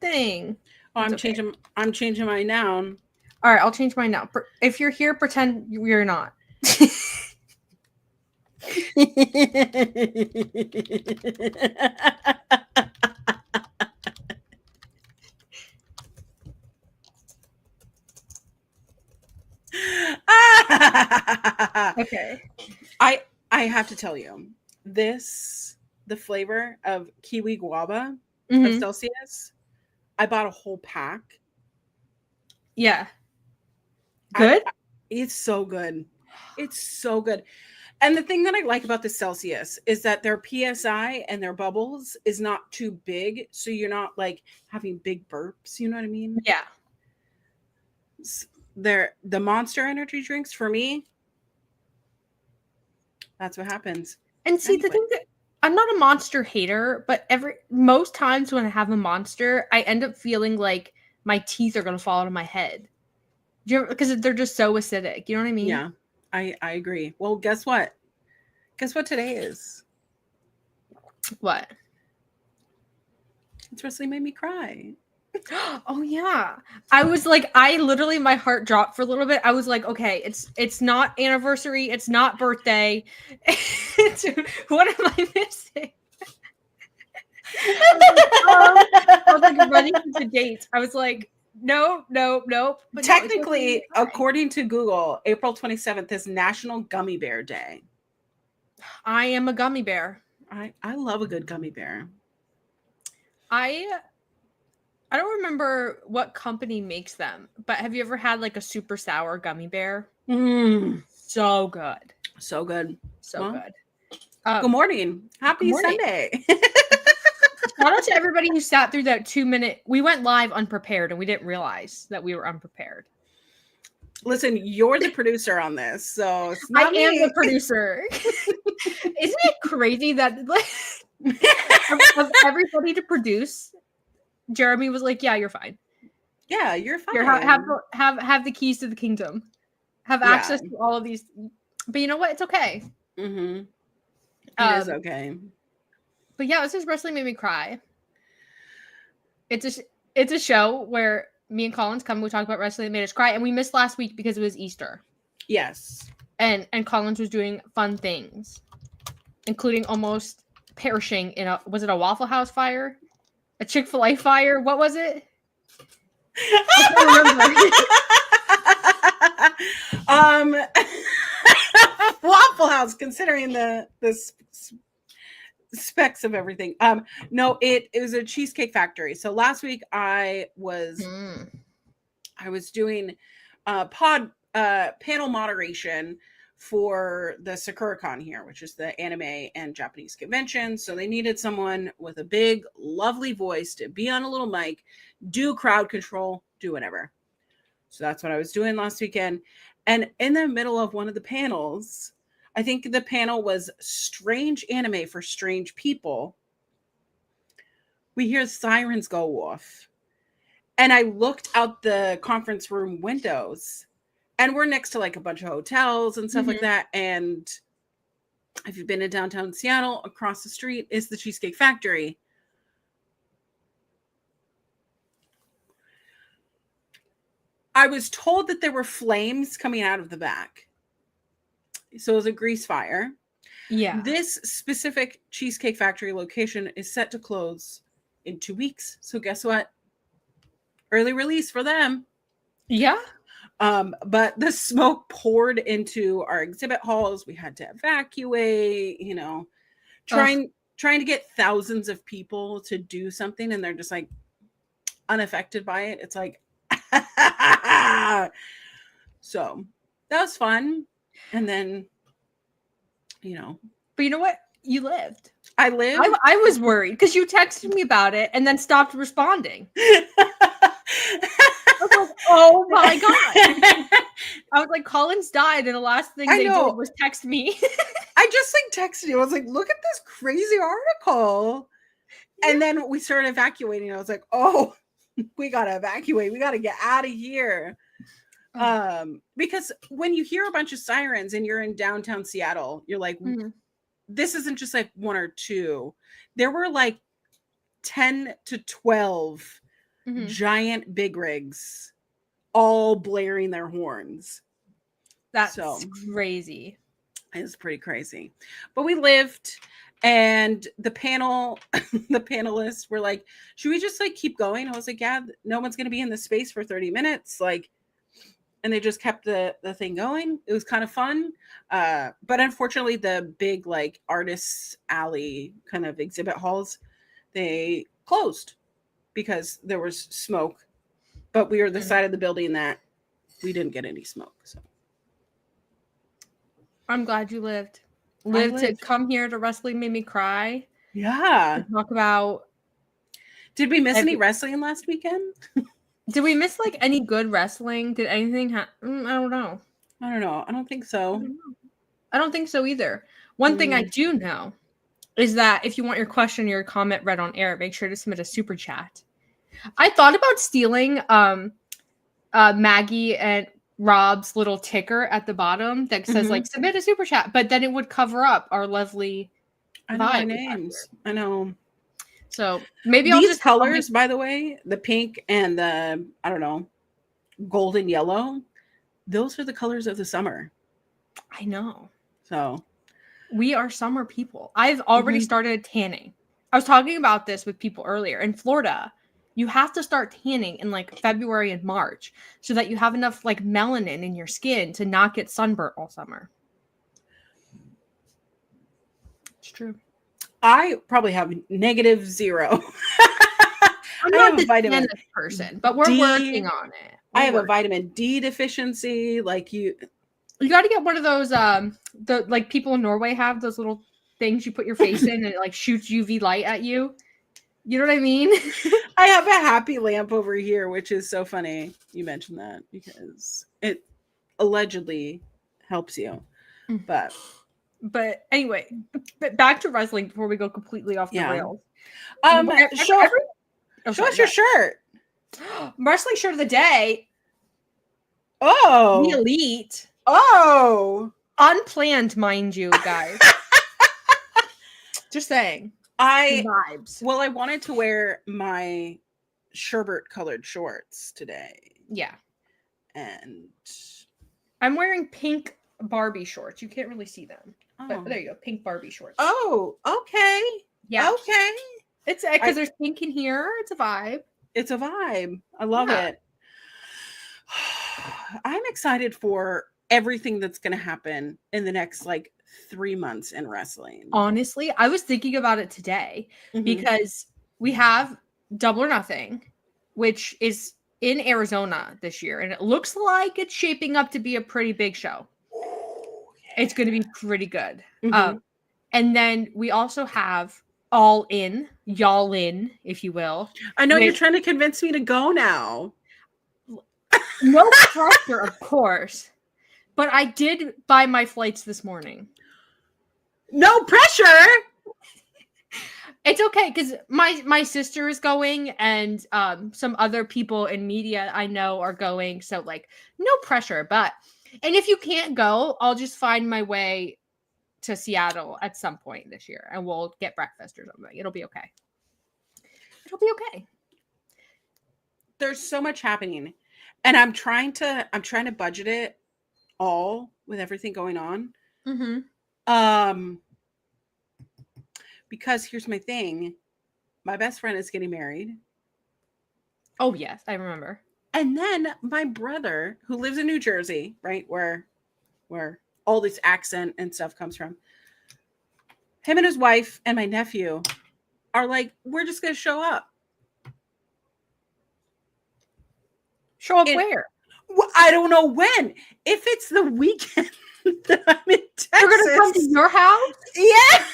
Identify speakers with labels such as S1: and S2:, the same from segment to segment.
S1: thing.
S2: Oh, I'm changing mine now.
S1: All right, I'll change mine now. If you're here, pretend you're not. Okay.
S2: I have to tell you, the flavor of kiwi guava of Celsius, I bought a whole pack.
S1: Yeah. Good?
S2: It's so good. It's so good. And the thing that I like about the Celsius is that their PSI and their bubbles is not too big. So you're not like having big burps. You know what I mean?
S1: Yeah.
S2: The Monster energy drinks, for me, that's what happens.
S1: And see, the thing that I'm not a Monster hater, but most times when I have a Monster, I end up feeling like my teeth are going to fall out of my head. Because they're just so acidic. You know what I mean?
S2: Yeah, I agree. Well, guess what? Guess what today is?
S1: What?
S2: It's Wrestling Made Me Cry.
S1: Oh yeah. I was like, literally, my heart dropped for a little bit. I was like, okay, it's not anniversary, it's not birthday. What am I missing? I was like running through the dates. I was like, nope.
S2: But technically, according to Google, April 27th is National Gummy Bear Day.
S1: I am a gummy bear.
S2: I love a good gummy bear.
S1: I don't remember what company makes them, but have you ever had like a super sour gummy bear? So good.
S2: So good.
S1: So good.
S2: Good morning. Happy Sunday.
S1: Shout out to everybody who sat through that 2-minute. We went live unprepared and we didn't realize that we were unprepared.
S2: Listen, you're the producer on this, so it's
S1: not I am the producer. Isn't it crazy that of everybody to produce, Jeremy was like, "Yeah, you're fine.
S2: Yeah, you're fine.
S1: Have the keys to the kingdom. Have access to all of these." But you know what? It's okay.
S2: Mm-hmm. It is okay.
S1: But yeah, this is Wrestling Made Me Cry. It's a show where me and Collins come. We talk about wrestling that made us cry, and we missed last week because it was Easter.
S2: Yes.
S1: And Collins was doing fun things, including almost perishing in was it a Waffle House fire? A Chick-fil-A fire? What was it?
S2: I don't remember. Waffle House, considering the specs of everything. No, it was a Cheesecake Factory. So last week I was doing panel moderation for the SakuraCon here, which is the anime and Japanese convention. So they needed someone with a big, lovely voice to be on a little mic, do crowd control, do whatever. So that's what I was doing last weekend. And in the middle of one of the panels, I think the panel was Strange Anime for Strange People, we hear sirens go off. And I looked out the conference room windows, and we're next to like a bunch of hotels and stuff like that. And if you've been in downtown Seattle, across the street is the Cheesecake Factory. I was told that there were flames coming out of the back. So it was a grease fire.
S1: Yeah.
S2: This specific Cheesecake Factory location is set to close in 2 weeks. So guess what? Early release for them.
S1: Yeah.
S2: But the smoke poured into our exhibit halls. We had to evacuate, trying to get thousands of people to do something, and they're just like unaffected by it. It's like, so that was fun. And then,
S1: but you know what? You lived.
S2: I lived.
S1: I was worried because you texted me about it and then stopped responding. I was like, oh my God. I was like, Collins died, and the last thing they did was text me.
S2: I just texted you. I was like, look at this crazy article. Yeah. And then we started evacuating. I was like, oh, we got to evacuate. We got to get out of here. Because when you hear a bunch of sirens and you're in downtown Seattle, you're like, this isn't just like one or two. There were like 10 to 12
S1: Mhm.
S2: giant big rigs all blaring their horns.
S1: That's
S2: So
S1: crazy.
S2: it's pretty crazy. But we lived, and the panelists were like, should we just like keep going? I was like, yeah, no one's gonna be in the space for 30 minutes. Like, and they just kept the thing going. It was kind of fun. But unfortunately, the big like artists alley kind of exhibit halls, they closed because there was smoke. But we were the side of the building that we didn't get any smoke. So
S1: I'm glad you lived. Lived to come here to Wrestling Made Me Cry.
S2: Yeah.
S1: Talk about.
S2: Did we miss any wrestling last weekend?
S1: Did we miss like any good wrestling? Did anything happen? I don't know.
S2: I don't know. I don't think so.
S1: I don't think so either. One thing I do know is that if you want your question or your comment read on air, make sure to submit a super chat. I thought about stealing Maggie and Rob's little ticker at the bottom that says like submit a super chat, but then it would cover up our lovely
S2: I know our names. I know.
S1: So maybe
S2: these
S1: I'll just
S2: colors, by the way, the pink and the, I don't know, golden yellow, those are the colors of the summer.
S1: I know.
S2: So
S1: we are summer people. I've already started tanning. I was talking about this with people earlier. In Florida, you have to start tanning in like February and March so that you have enough like melanin in your skin to not get sunburnt all summer. It's true.
S2: I probably have -0.
S1: I'm not the vitamin person, but we're working on it.
S2: I have a vitamin D deficiency. Like you
S1: got to get one of those the like people in Norway have those little things you put your face in and it like shoots UV light at you. You know what I mean?
S2: I have a happy lamp over here, which is so funny you mentioned that because it allegedly helps you. But
S1: anyway, back to wrestling before we go completely off the rails.
S2: Show us your shirt.
S1: Wrestling shirt of the day.
S2: Oh,
S1: the Elite.
S2: Oh,
S1: unplanned, mind you, guys. Just saying.
S2: Vibes. Well, I wanted to wear my sherbet colored shorts today.
S1: Yeah.
S2: And
S1: I'm wearing pink Barbie shorts. You can't really see them. Oh. But there you go. Pink Barbie shorts.
S2: Oh, okay.
S1: Yeah.
S2: Okay.
S1: It's because there's pink in here. It's a vibe.
S2: It's a vibe. I love it. I'm excited for everything that's going to happen in the next like 3 months in wrestling.
S1: Honestly, I was thinking about it today because we have Double or Nothing, which is in Arizona this year, and it looks like it's shaping up to be a pretty big show. It's going to be pretty good. And then we also have All In, Y'all In, if you will.
S2: I know you're trying to convince me to go now.
S1: No pressure, of course. But I did buy my flights this morning.
S2: No pressure.
S1: It's okay because my sister is going and some other people in media I know are going. So like no pressure. And if you can't go, I'll just find my way to Seattle at some point this year and we'll get breakfast or something. It'll be okay. It'll be okay.
S2: There's so much happening. And I'm trying to budget it all with everything going on. Because here's my thing. My best friend is getting married.
S1: Oh, yes, I remember.
S2: And then my brother, who lives in New Jersey, right, where all this accent and stuff comes from, him and his wife and my nephew are like, we're just going to show up.
S1: Show up where?
S2: Well, I don't know when. If it's the weekend that I'm in Texas.
S1: They're going to come to your house?
S2: Yeah.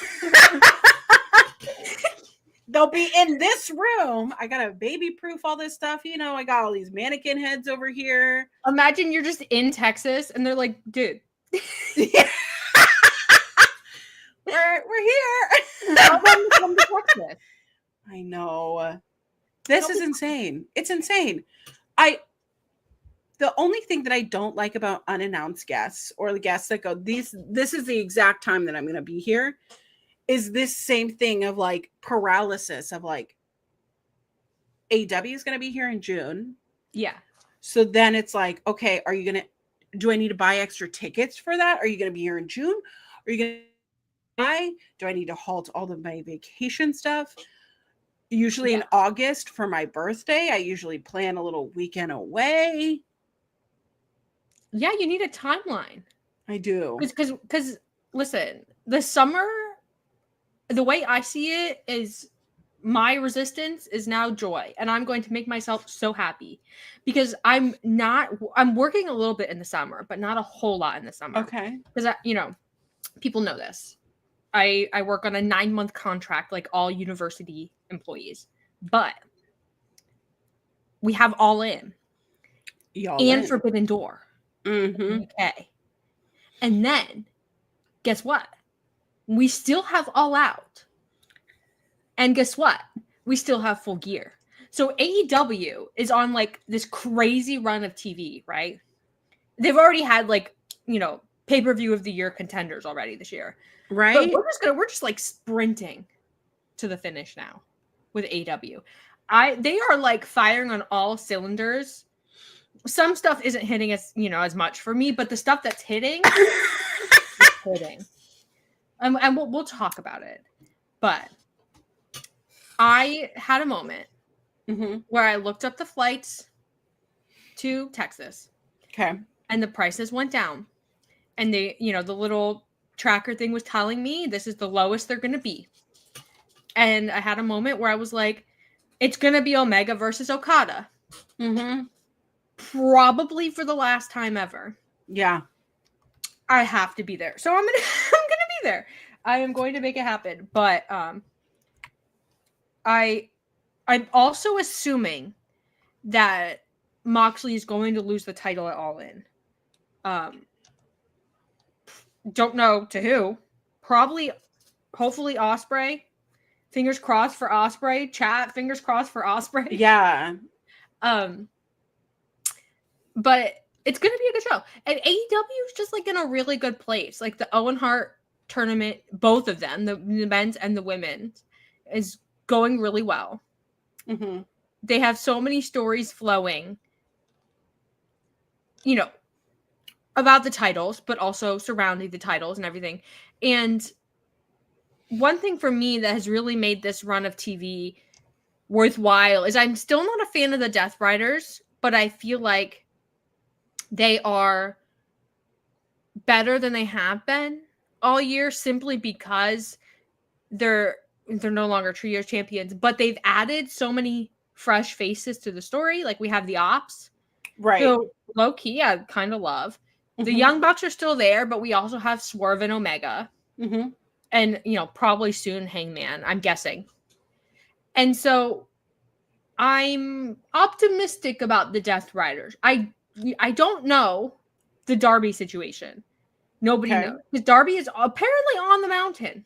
S2: They'll be in this room. I got to baby proof all this stuff. You know, I got all these mannequin heads over here.
S1: Imagine you're just in Texas and they're like, dude.
S2: Yeah. we're here.
S1: Come to Texas.
S2: I know. This is insane. It's insane. The only thing that I don't like about unannounced guests or the guests that go, this is the exact time that I'm going to be here, is this same thing of like paralysis of like, AEW is going to be here in June.
S1: Yeah.
S2: So then it's like, okay, do I need to buy extra tickets for that? Are you going to be here in June? Are you going to do I need to halt all of my vacation stuff? Usually in August for my birthday, I usually plan a little weekend away.
S1: Yeah, you need a timeline.
S2: I do.
S1: Because listen, the summer, the way I see it is my resistance is now joy, and I'm going to make myself so happy because I'm working a little bit in the summer, but not a whole lot in the summer.
S2: Okay.
S1: Because people know this. I work on a 9-month contract like all university employees, but we have All In and Forbidden Door in the UK. And then, guess what? We still have All Out. And guess what? We still have Full Gear. So AEW is on like this crazy run of TV, right? They've already had like, pay-per-view of the year contenders already this year.
S2: Right.
S1: But we're just like sprinting to the finish now with AEW. They are like firing on all cylinders. Some stuff isn't hitting as much for me, but the stuff that's hitting is hitting. And we'll talk about it. But I had a moment where I looked up the flights to Texas.
S2: Okay.
S1: And the prices went down. And the little tracker thing was telling me this is the lowest they're going to be. And I had a moment where I was like, it's going to be Omega versus Okada. Probably for the last time ever.
S2: Yeah.
S1: I have to be there. So I'm gonna be there. I am going to make it happen. But I'm also assuming that Moxley is going to lose the title at All In. Don't know to who. Probably, hopefully Ospreay. Fingers crossed for Ospreay. Chat, fingers crossed for Ospreay.
S2: Yeah.
S1: But it's going to be a good show. And AEW is just like in a really good place. Like the Owen Hart tournament, both of them, the men's and the women's, is going really well. They have so many stories flowing, about the titles, but also surrounding the titles and everything. And one thing for me that has really made this run of TV worthwhile is I'm still not a fan of the Death Riders, but I feel like they are better than they have been all year simply because they're no longer Trios champions, but they've added so many fresh faces to the story. Like we have the Opps.
S2: Right.
S1: So low key, I kind of love. The Young Bucks are still there, but we also have Swerve and Omega. And, probably soon Hangman, I'm guessing. And so I'm optimistic about the Death Riders. I don't know the Darby situation. Nobody knows. Because Darby is apparently on the mountain.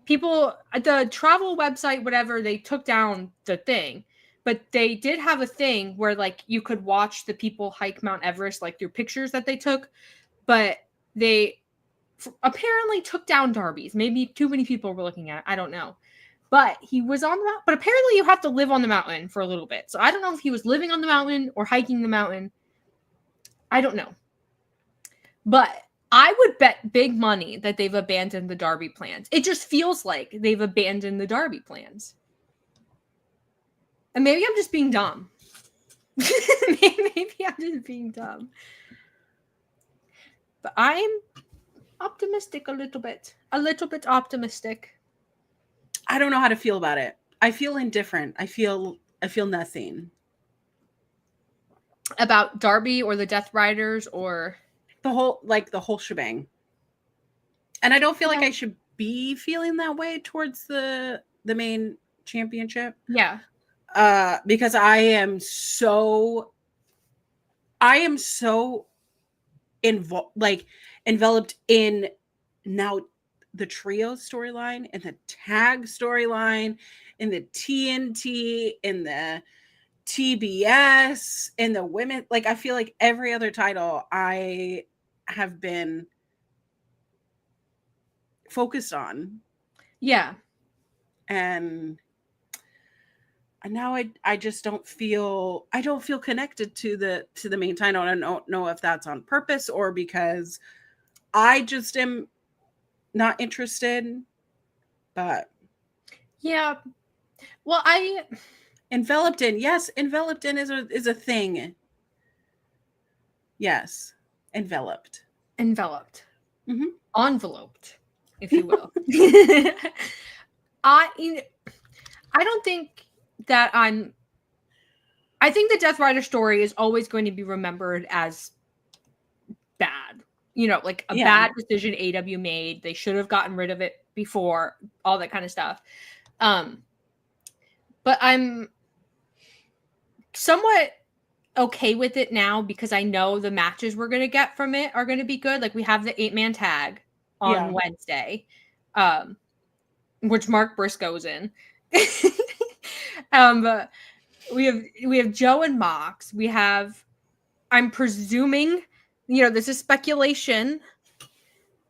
S1: People at the travel website, whatever, they took down the thing. But they did have a thing where, like, you could watch the people hike Mount Everest, like, through pictures that they took. But they apparently took down Darby's. Maybe too many people were looking at it. I don't know. But he was on the mountain. But apparently you have to live on the mountain for a little bit. So I don't know if he was living on the mountain or hiking the mountain. I don't know. But I would bet big money that they've abandoned the Darby plans. It just feels like they've abandoned the Darby plans. And maybe I'm just being dumb. Maybe I'm just being dumb. But I'm optimistic a little bit. A little bit optimistic.
S2: I don't know how to feel about it. I feel indifferent. I feel nothing.
S1: About Darby or the Death Riders or
S2: the whole shebang. And I don't feel like I should be feeling that way towards the main championship.
S1: Yeah.
S2: Because I am so enveloped in now the trio storyline and the tag storyline and the TNT and the TBS and the women. Like, I feel like every other title I have been focused on.
S1: Yeah.
S2: And And now I just don't feel connected to the main title. I don't know if that's on purpose or because I just am not interested. But
S1: yeah. Well,
S2: enveloped in is a thing. Yes, enveloped. Mm-hmm.
S1: Enveloped, if you will. I don't think that I think the Death Rider story is always going to be remembered as bad. Like a bad decision AEW made. They should have gotten rid of it before, all that kind of stuff. But I'm somewhat okay with it now because I know the matches we're going to get from it are going to be good. Like we have the 8-man tag on Wednesday, which Mark Briscoe's in. But we have Joe and Mox. We have, I'm presuming, this is speculation.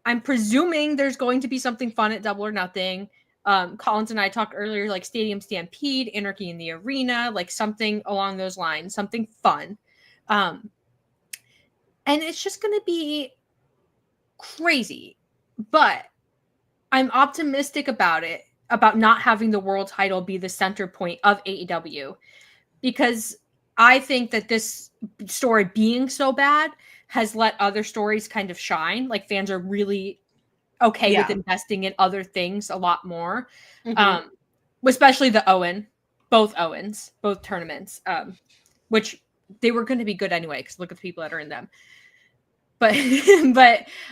S1: I'm presuming there's going to be something fun at Double or Nothing. Collins and I talked earlier, like Stadium Stampede, Anarchy in the Arena, like something along those lines, something fun. And it's just going to be crazy. But I'm optimistic about it, about not having the world title be the center point of AEW. Because I think that this story being so bad has let other stories kind of shine. Like fans are really okay with investing in other things a lot more. Mm-hmm. Especially both tournaments, which they were going to be good anyway, because look at the people that are in them. But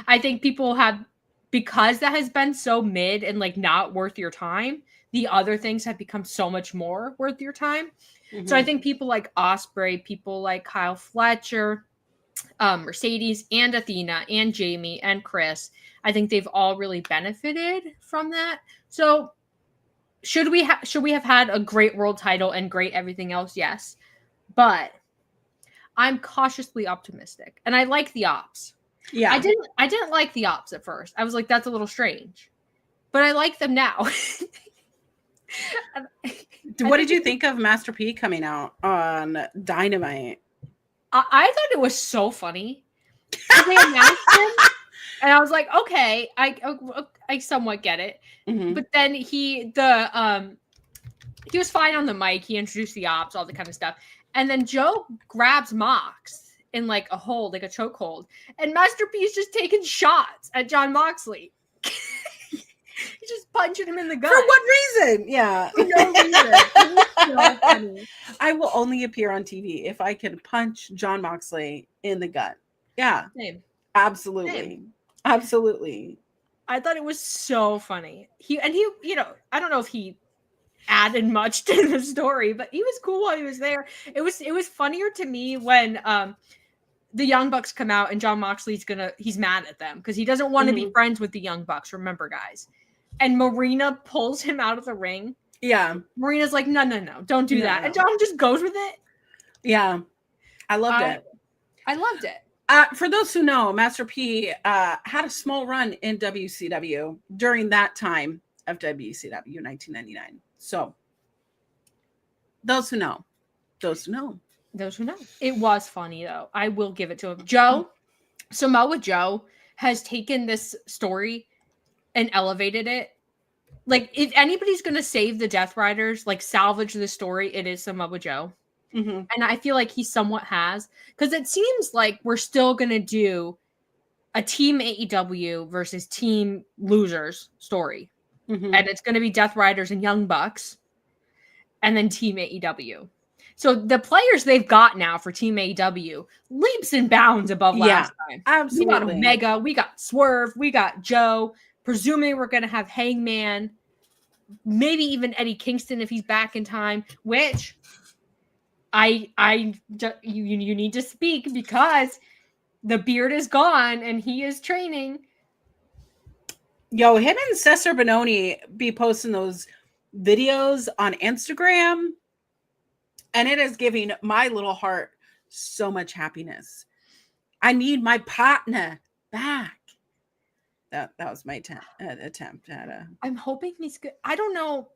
S1: I think people have, because that has been so mid and like not worth your time, the other things have become so much more worth your time. Mm-hmm. So I think people like Ospreay, people like Kyle Fletcher, Mercedes and Athena and Jamie and Chris, I think they've all really benefited from that. So should we have had a great world title and great everything else? Yes. But I'm cautiously optimistic. And I like the Opps. Yeah. I didn't like the Opps at first. I was like, that's a little strange. But I like them now.
S2: What did you think of Master P coming out on Dynamite?
S1: I thought it was so funny. They announced him, and I was like, okay, I somewhat get it. Mm-hmm. But then he was fine on the mic. He introduced the Opps, all the kind of stuff. And then Joe grabs Mox in like a hold, like a chokehold. And Master P is just taking shots at Jon Moxley. He's just punching him in the gut.
S2: For what reason? Yeah.
S1: For no reason. It was so funny.
S2: I will only appear on TV if I can punch Jon Moxley in the gut. Yeah.
S1: Same.
S2: Absolutely.
S1: Same.
S2: Absolutely.
S1: I thought it was so funny. He, I don't know if he added much to the story, but he was cool while he was there. It was funnier to me when the Young Bucks come out and Jon Moxley's he's mad at them because he doesn't want to be friends with the Young Bucks. Remember, guys. And Marina pulls him out of the ring. Yeah. Marina's like, no, don't do that. No. And Jon just goes with it.
S2: Yeah. I loved it.
S1: I loved it.
S2: For those who know, Master P had a small run in WCW during that time of WCW, 1999. So, those who know.
S1: It was funny, though. I will give it to him. Samoa Joe has taken this story and elevated it. Like, if anybody's going to save the Death Riders, like salvage the story, it is Samoa Joe. Mm-hmm. And I feel like he somewhat has. Because it seems like we're still going to do a Team AEW versus Team Losers story. Mm-hmm. And it's going to be Death Riders and Young Bucks. And then Team AEW. So the players they've got now for Team AEW, leaps and bounds above last time.
S2: Absolutely.
S1: We got Omega, we got Swerve, we got Joe. Presuming we're going to have Hangman, maybe even Eddie Kingston if he's back in time, which you need to speak because the beard is gone and he is training.
S2: Yo, him and Cesar Bononi be posting those videos on Instagram, and it is giving my little heart so much happiness. I need my partner back. That was my attempt at a.
S1: I'm hoping he's good. I don't know.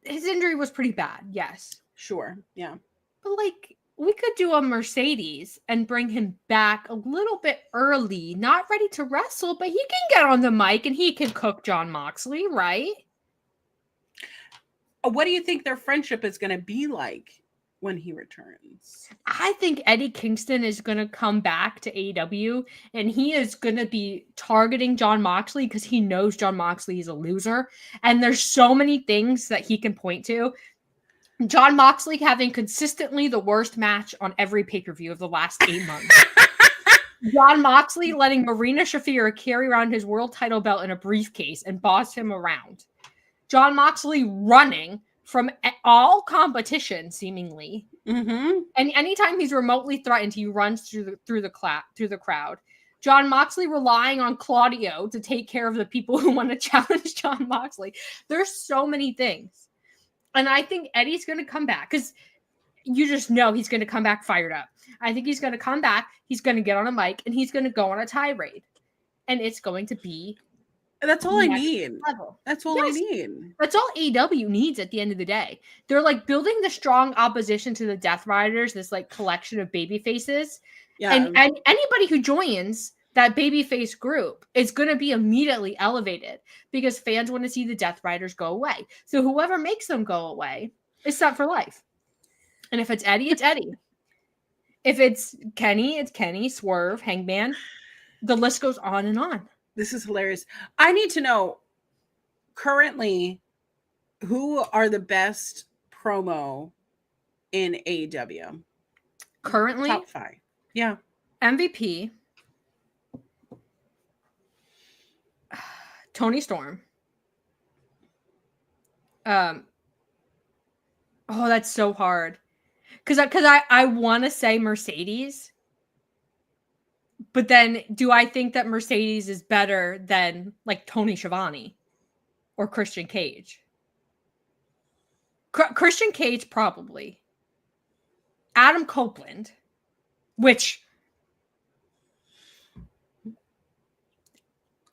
S1: his injury was pretty bad, yes.
S2: Sure. Yeah.
S1: But like we could do a Mercedes and bring him back a little bit early, not ready to wrestle, but he can get on the mic and he can cook Jon Moxley, right?
S2: What do you think their friendship is going to be like when he returns?
S1: I think Eddie Kingston is going to come back to AEW and he is going to be targeting Jon Moxley because he knows Jon Moxley is a loser. And there's so many things that he can point to. Jon Moxley having consistently the worst match on every pay-per-view of the last 8 months. Jon Moxley letting Marina Shafir carry around his world title belt in a briefcase and boss him around. Jon Moxley running from all competition, seemingly.
S2: Mm-hmm.
S1: And anytime he's remotely threatened, he runs through the crowd. Jon Moxley relying on Claudio to take care of the people who want to challenge Jon Moxley. There's so many things. And I think Eddie's going to come back because you just know he's going to come back fired up. I think he's going to come back. He's going to get on a mic and he's going to go on a tirade. And it's going to be
S2: That's all I need.
S1: Level.
S2: That's all I need.
S1: That's all AEW needs at the end of the day. They're like building the strong opposition to the Death Riders, this like collection of baby faces. Yeah. And anybody who joins that babyface group is going to be immediately elevated because fans want to see the Death Riders go away. So whoever makes them go away is set for life. And if it's Eddie, it's Eddie. If it's Kenny, Swerve, Hangman. The list goes on and on.
S2: This is hilarious. I need to know currently who are the best promo in AEW?
S1: Currently?
S2: Top 5. Yeah.
S1: MVP. Toni Storm. Oh, that's so hard. Because I want to say Mercedes. But then do I think that Mercedes is better than like Tony Schiavone or Christian Cage? Christian Cage, probably. Adam Copeland, which...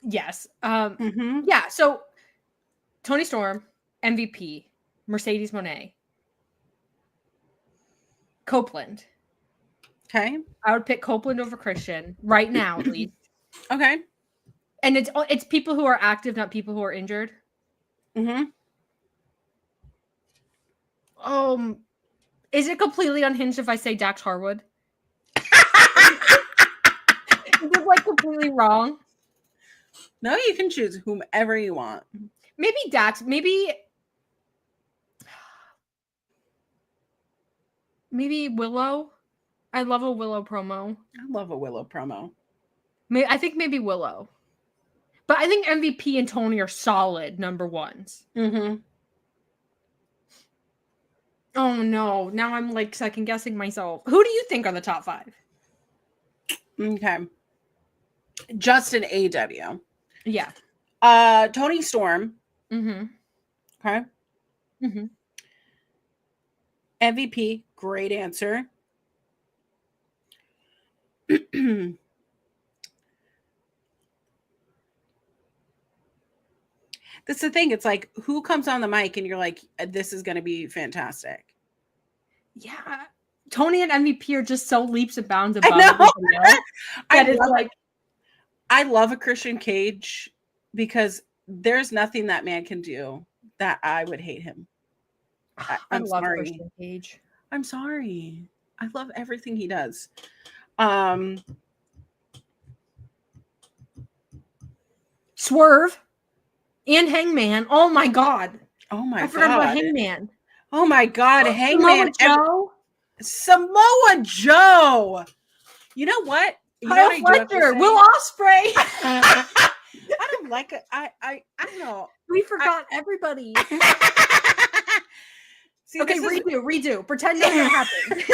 S1: Yes. Yeah, so Toni Storm, MVP, Mercedes Mone, Copeland.
S2: Okay.
S1: I would pick Copeland over Christian right now, at least.
S2: Okay.
S1: And it's people who are active, not people who are injured.
S2: Mm-hmm.
S1: Is it completely unhinged if I say Dax Harwood? Is it like completely wrong?
S2: No, you can choose whomever you want.
S1: Maybe Dax. Maybe Willow. I love a Willow promo.
S2: I love a Willow promo.
S1: I think maybe Willow. But I think MVP and Tony are solid number ones.
S2: Mm-hmm.
S1: Oh, no. Now I'm like second guessing myself. Who do you think are the top 5?
S2: Okay. Just in AEW.
S1: Yeah.
S2: Toni Storm.
S1: Mm-hmm.
S2: Okay.
S1: Mm-hmm.
S2: MVP, great answer. That's the thing. It's like, who comes on the mic and you're like, this is going to be fantastic.
S1: Yeah. Tony and MVP are just so leaps and bounds above. I love
S2: a Christian Cage because there's nothing that man can do that I would hate him.
S1: I love Christian Cage.
S2: I'm sorry. I love everything he does.
S1: Swerve and Hangman. Oh my God.
S2: I
S1: forgot about Hangman.
S2: Oh my God. Hangman. Samoa Joe. You know what?
S1: Kyle Fletcher. Will Ospreay.
S2: I don't like it. I don't know.
S1: We forgot everybody.
S2: See,
S1: okay, redo. Pretend nothing happened.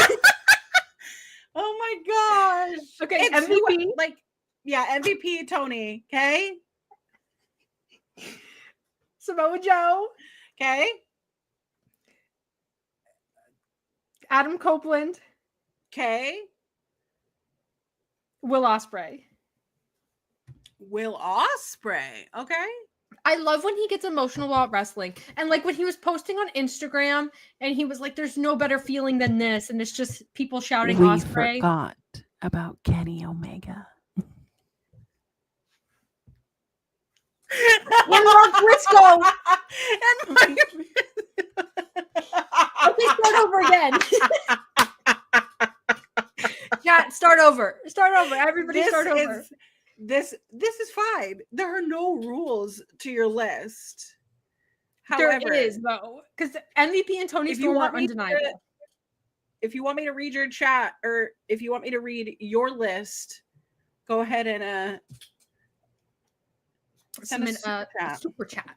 S2: Oh my gosh.
S1: Okay, it's MVP.
S2: MVP Tony. Okay.
S1: Samoa Joe.
S2: Okay.
S1: Adam Copeland.
S2: Okay.
S1: Will Ospreay.
S2: Okay.
S1: I love when he gets emotional about wrestling. And like when he was posting on Instagram and he was like, there's no better feeling than this. And it's just people shouting
S3: We
S1: Osprey.
S3: forgot about Kenny Omega.
S1: And Mark Briscoe.
S2: And Mike...
S1: Okay, start over again. Chat, start over. Start over. Everybody start over.
S2: This is fine. There are no rules to your list. However,
S1: there is though, because MVP and Tony Storm are undeniable.
S2: If you want me to read your chat, or if you want me to read your list, go ahead and send a
S1: super chat.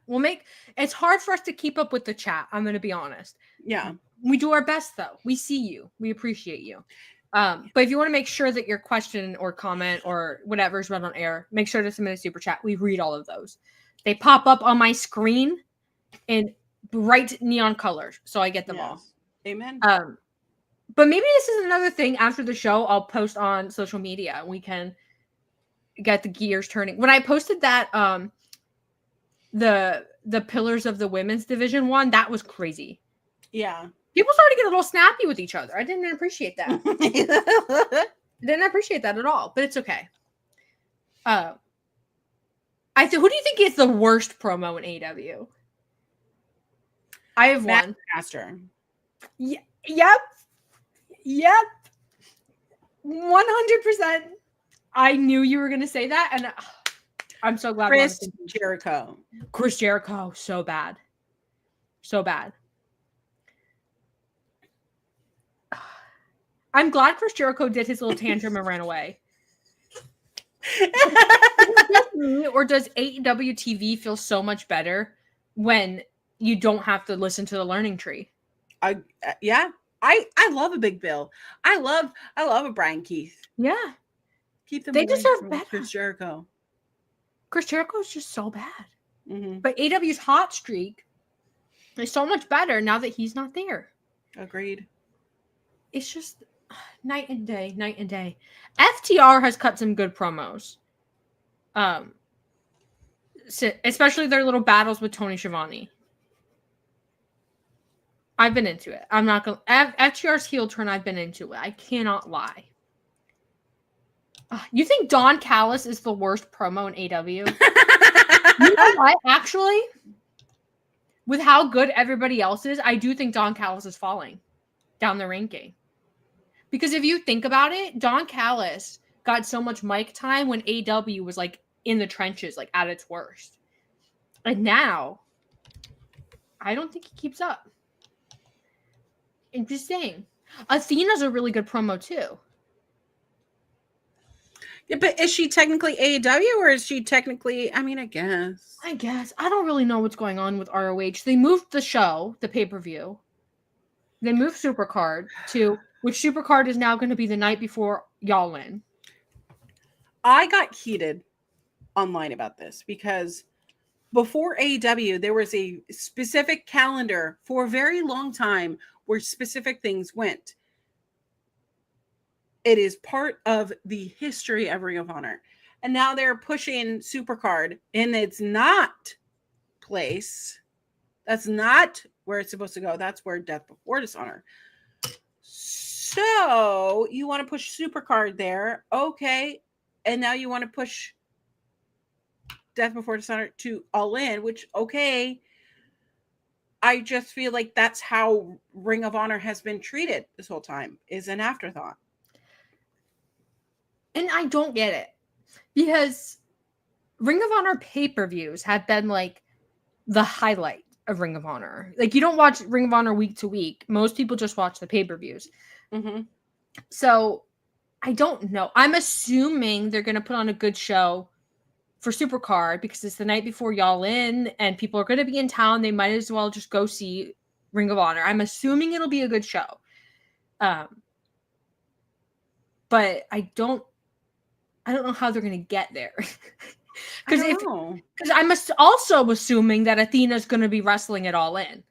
S1: It's hard for us to keep up with the chat. I'm going to be honest.
S2: Yeah,
S1: we do our best though. We see you. We appreciate you. But if you want to make sure that your question or comment or whatever is read on air, make sure to submit a super chat. We read all of those. They pop up on my screen in bright neon colors, so I get them all.
S2: Amen.
S1: But maybe this is another thing after the show I'll post on social media and we can get the gears turning. When I posted that the pillars of the women's division one, that was crazy.
S2: Yeah.
S1: People started to get a little snappy with each other. I didn't appreciate that. Didn't appreciate that at all, but it's okay. Who do you think is the worst promo in AEW? I have one.
S2: Master.
S1: Yep. 100%. I knew you were going to say that, and I'm so glad.
S2: Chris Jericho,
S1: so bad. I'm glad Chris Jericho did his little tantrum and ran away. Or does AEW TV feel so much better when you don't have to listen to the learning tree?
S2: I love a Big Bill. I love a Brian Keith.
S1: Yeah.
S2: Keep them.
S1: They deserve better.
S2: Chris Jericho.
S1: Chris Jericho is just so bad.
S2: Mm-hmm.
S1: But AEW's hot streak is so much better now that he's not there.
S2: Agreed.
S1: It's just night and day. FTR has cut some good promos. Especially their little battles with Tony Schiavone. I've been into it. I'm not going to... FTR's heel turn, I've been into it. I cannot lie. You think Don Callis is the worst promo in AEW? You know what? Actually, with how good everybody else is, I do think Don Callis is falling down the ranking. Because if you think about it, Don Callis got so much mic time when AEW was like in the trenches, like at its worst. And now, I don't think he keeps up. I'm just saying. Athena's a really good promo too.
S2: Yeah, but is she technically AEW or is she technically, I guess.
S1: I don't really know what's going on with ROH. They moved the show, the pay-per-view. They moved Supercard to, which Supercard is now going to be the night before Y'all In.
S2: I got heated online about this because before AEW, there was a specific calendar for a very long time where specific things went. It is part of the history of Ring of Honor. And now they're pushing Supercard in its not place. That's not where it's supposed to go. That's where Death Before Dishonor. So you want to push Supercard there. Okay. And now you want to push Death Before Dishonor to All In, which, okay. I just feel like that's how Ring of Honor has been treated this whole time, is an afterthought.
S1: And I don't get it. Because Ring of Honor pay-per-views have been like the highlight of Ring of Honor. Like you don't watch Ring of Honor week to week. Most people just watch the pay-per-views.
S2: Mm-hmm.
S1: So I don't know. I'm assuming they're going to put on a good show for Supercard because it's the night before Y'all In and people are going to be in town. They might as well just go see Ring of Honor. I'm assuming it'll be a good show. But I don't know how they're going to get there. Because I'm also assuming that Athena's going to be wrestling it All In.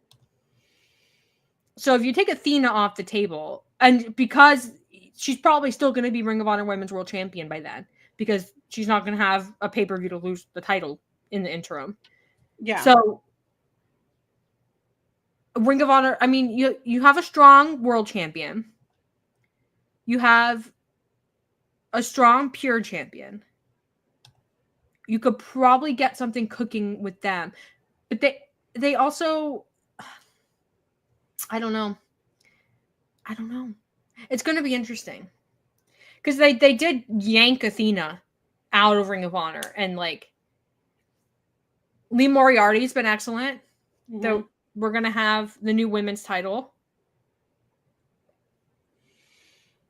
S1: So if you take Athena off the table, and because she's probably still going to be Ring of Honor Women's World Champion by then, because she's not going to have a pay-per-view to lose the title in the interim.
S2: Yeah.
S1: So Ring of Honor, I mean, you have a strong world champion. You have a strong pure champion. You could probably get something cooking with them. But they also, I don't know. It's going to be interesting. Because they did yank Athena out of Ring of Honor. And, like, Lee Moriarty's been excellent. Though we're going to have the new women's title.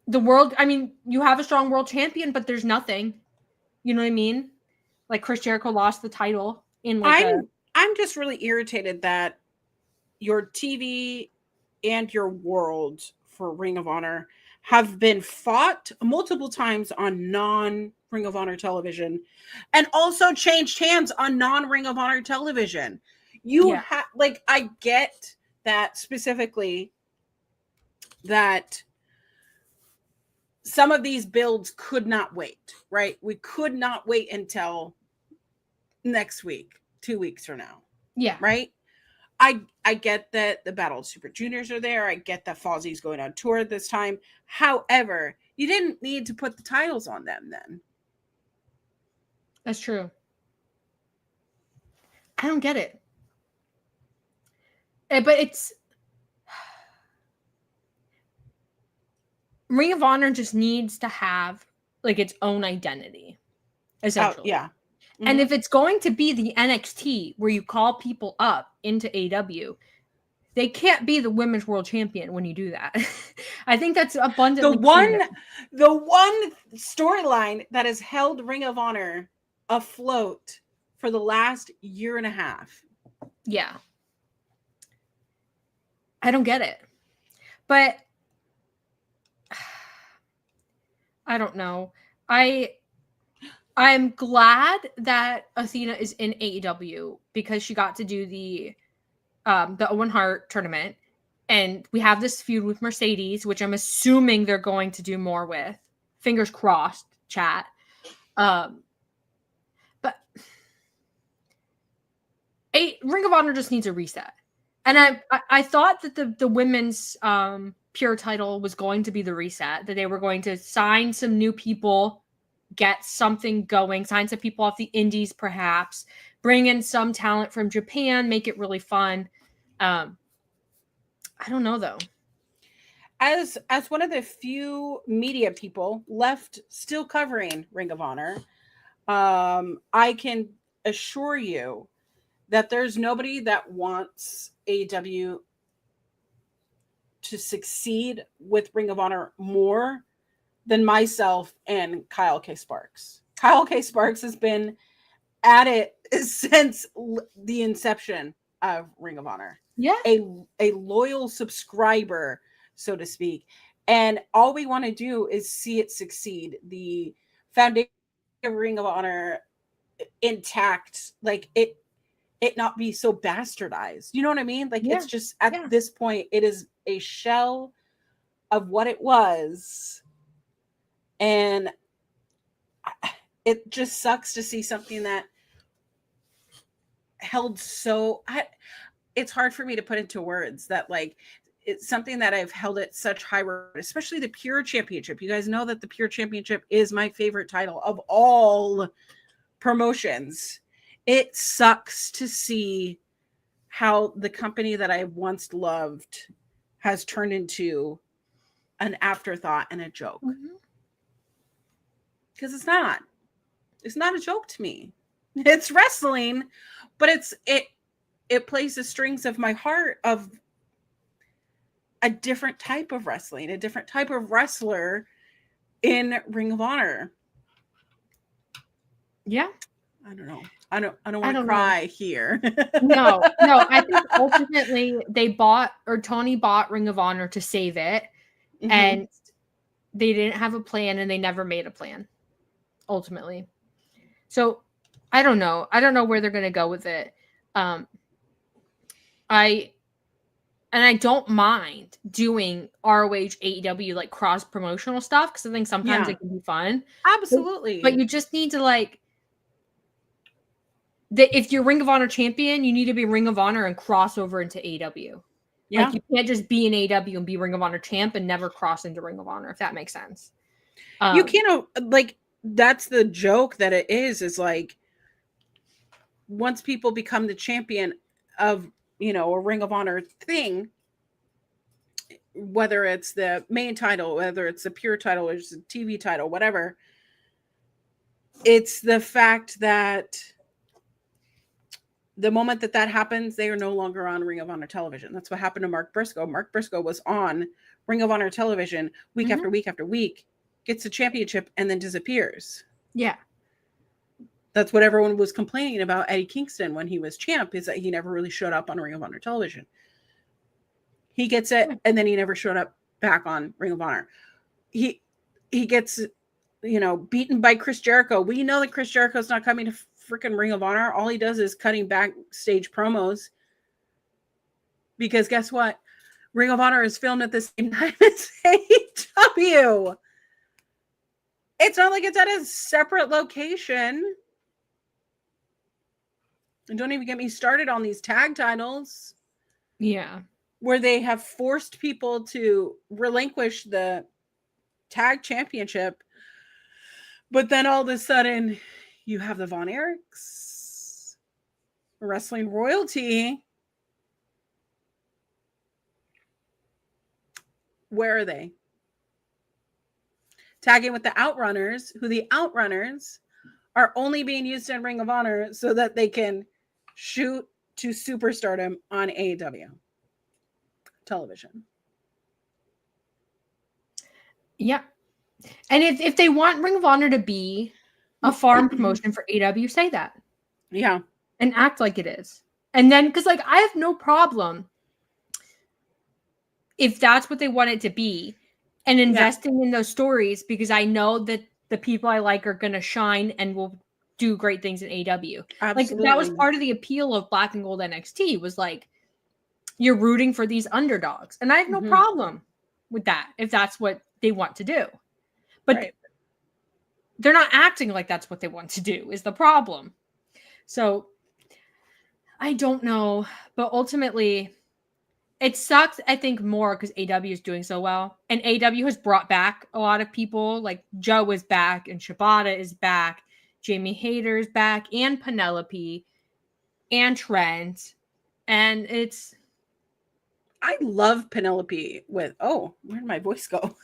S1: The world, I mean, you have a strong world champion, but there's nothing. You know what I mean? Like, Chris Jericho lost the title in, like,
S2: I'm just really irritated that your TV and your world for Ring of Honor have been fought multiple times on non-Ring of Honor television and also changed hands on non-Ring of Honor television. You have, like, I get that specifically that some of these builds could not wait, right? We could not wait until next week, 2 weeks from now.
S1: Yeah.
S2: Right? I get that the Battle of Super Juniors are there. I get that Fozzie's going on tour this time. However, you didn't need to put the titles on them then.
S1: That's true. I don't get it. But it's... Ring of Honor just needs to have, like, its own identity, essentially.
S2: Yeah. Mm-hmm.
S1: And if it's going to be the NXT where you call people up into AEW, they can't be the women's world champion when you do that. I think that's abundantly clear.
S2: The one storyline that has held Ring of Honor afloat for the last year and a half.
S1: Yeah. I don't get it. But I don't know. I'm glad that Athena is in AEW because she got to do the Owen Hart tournament, and we have this feud with Mercedes, which I'm assuming they're going to do more with. Fingers crossed, chat. But Ring of Honor just needs a reset, and I thought that the women's pure title was going to be the reset, that they were going to sign some new people, get something going, sign some people off the indies, perhaps bring in some talent from Japan, make it really fun. I don't know though.
S2: As one of the few media people left still covering Ring of Honor, I can assure you that there's nobody that wants AEW to succeed with Ring of Honor more than myself and Kyle K. Sparks. Kyle K. Sparks has been at it since the inception of Ring of Honor.
S1: Yeah.
S2: A loyal subscriber, so to speak. And all we want to do is see it succeed. The foundation of Ring of Honor intact, like it not be so bastardized. You know what I mean? Like, it's just at this point, it is a shell of what it was. And it just sucks to see something that held so... it's hard for me to put into words that, like, it's something that I've held at such high regard, especially the Pure Championship. You guys know that the Pure Championship is my favorite title of all promotions. It sucks to see how the company that I once loved has turned into an afterthought and a joke. Because it's not a joke to me. It's wrestling, but it plays the strings of my heart of a different type of wrestling, a different type of wrestler in Ring of Honor.
S1: Yeah.
S2: I don't know. I don't want to cry here.
S1: No. I think ultimately Tony bought Ring of Honor to save it, and they didn't have a plan, and they never made a plan. Ultimately, so I don't know. I don't know where they're going to go with it. I don't mind doing ROH AEW like cross promotional stuff because I think sometimes it can be fun.
S2: Absolutely,
S1: but you just need to like that if you're Ring of Honor champion, you need to be Ring of Honor and cross over into AEW.
S2: Yeah.
S1: Like, you can't just be in AEW and be Ring of Honor champ and never cross into Ring of Honor, if that makes sense.
S2: You can't, like, that's the joke that it is like, once people become the champion of, you know, a Ring of Honor thing, whether it's the main title, whether it's the pure title, or it's a TV title, whatever, it's the fact that the moment that that happens, they are no longer on Ring of Honor television. That's what happened to Mark Briscoe. Mark Briscoe was on Ring of Honor television week after week after week, gets the championship, and then disappears.
S1: Yeah.
S2: That's what everyone was complaining about Eddie Kingston when he was champ, is that he never really showed up on Ring of Honor television. He gets it, and then he never showed up back on Ring of Honor. He gets, you know, beaten by Chris Jericho. We know that Chris Jericho's not coming to freaking Ring of Honor. All he does is cutting backstage promos. Because guess what? Ring of Honor is filmed at the same time as AEW. It's not like it's at a separate location. And don't even get me started on these tag titles.
S1: Yeah.
S2: Where they have forced people to relinquish the tag championship. But then all of a sudden, you have the Von Erichs, wrestling royalty. Where are they? Tagging with the Outrunners, who the Outrunners are only being used in Ring of Honor so that they can shoot to superstardom on AEW television.
S1: Yeah. And if they want Ring of Honor to be a farm promotion for AEW, say that.
S2: Yeah.
S1: And act like it is. And then, because, like, I have no problem if that's what they want it to be, and investing in those stories, because I know that the people I like are going to shine and will do great things in AEW.
S2: Absolutely.
S1: Like, that was part of the appeal of Black and Gold NXT, was like, you're rooting for these underdogs. And I have no problem with that, if that's what they want to do. But they're not acting like that's what they want to do, is the problem. So I don't know, but ultimately it sucks, I think, more because AEW is doing so well. And AEW has brought back a lot of people. Like, Joe is back, and Shibata is back. Jamie Hayter is back, and Penelope, and Trent. And it's...
S2: I love Penelope with... Oh, where did my voice go?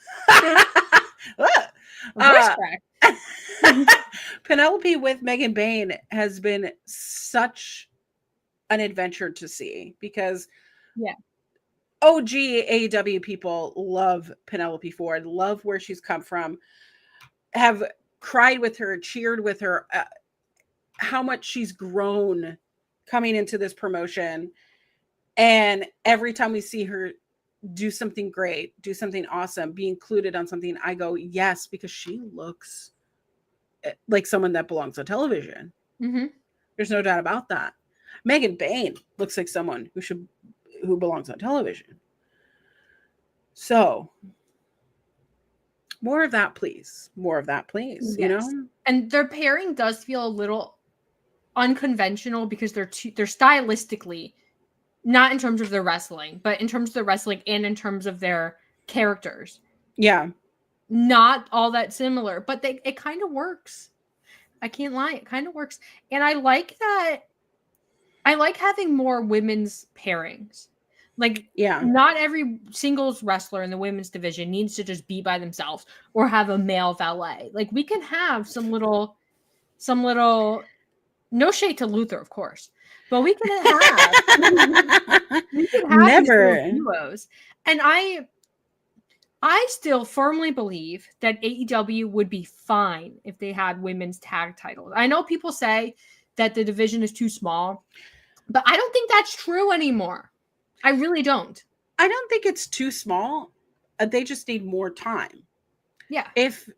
S2: Penelope with Megan Bayne has been such an adventure to see, because OG AEW people love Penelope Ford, love where she's come from, have cried with her, cheered with her, how much she's grown coming into this promotion. And every time we see her do something great, do something awesome, be included on something, I go, yes, because she looks like someone that belongs on television. There's no doubt about that. Megan Bayne looks like someone who belongs on television. So more of that, please. More of that, please. Yes. You know?
S1: And their pairing does feel a little unconventional, because they're stylistically, not in terms of their wrestling, but in terms of their wrestling and in terms of their characters.
S2: Yeah.
S1: Not all that similar, but it kind of works. I can't lie. It kind of works. And I like that. I like having more women's pairings. Like, not every singles wrestler in the women's division needs to just be by themselves or have a male valet. Like, we can have some little, no shade to Luther, of course, but we can have,
S2: never
S1: duos. And I still firmly believe that AEW would be fine if they had women's tag titles. I know people say that the division is too small, but I don't think that's true anymore. I really don't.
S2: I don't think it's too small. They just need more time.
S1: Yeah.
S2: If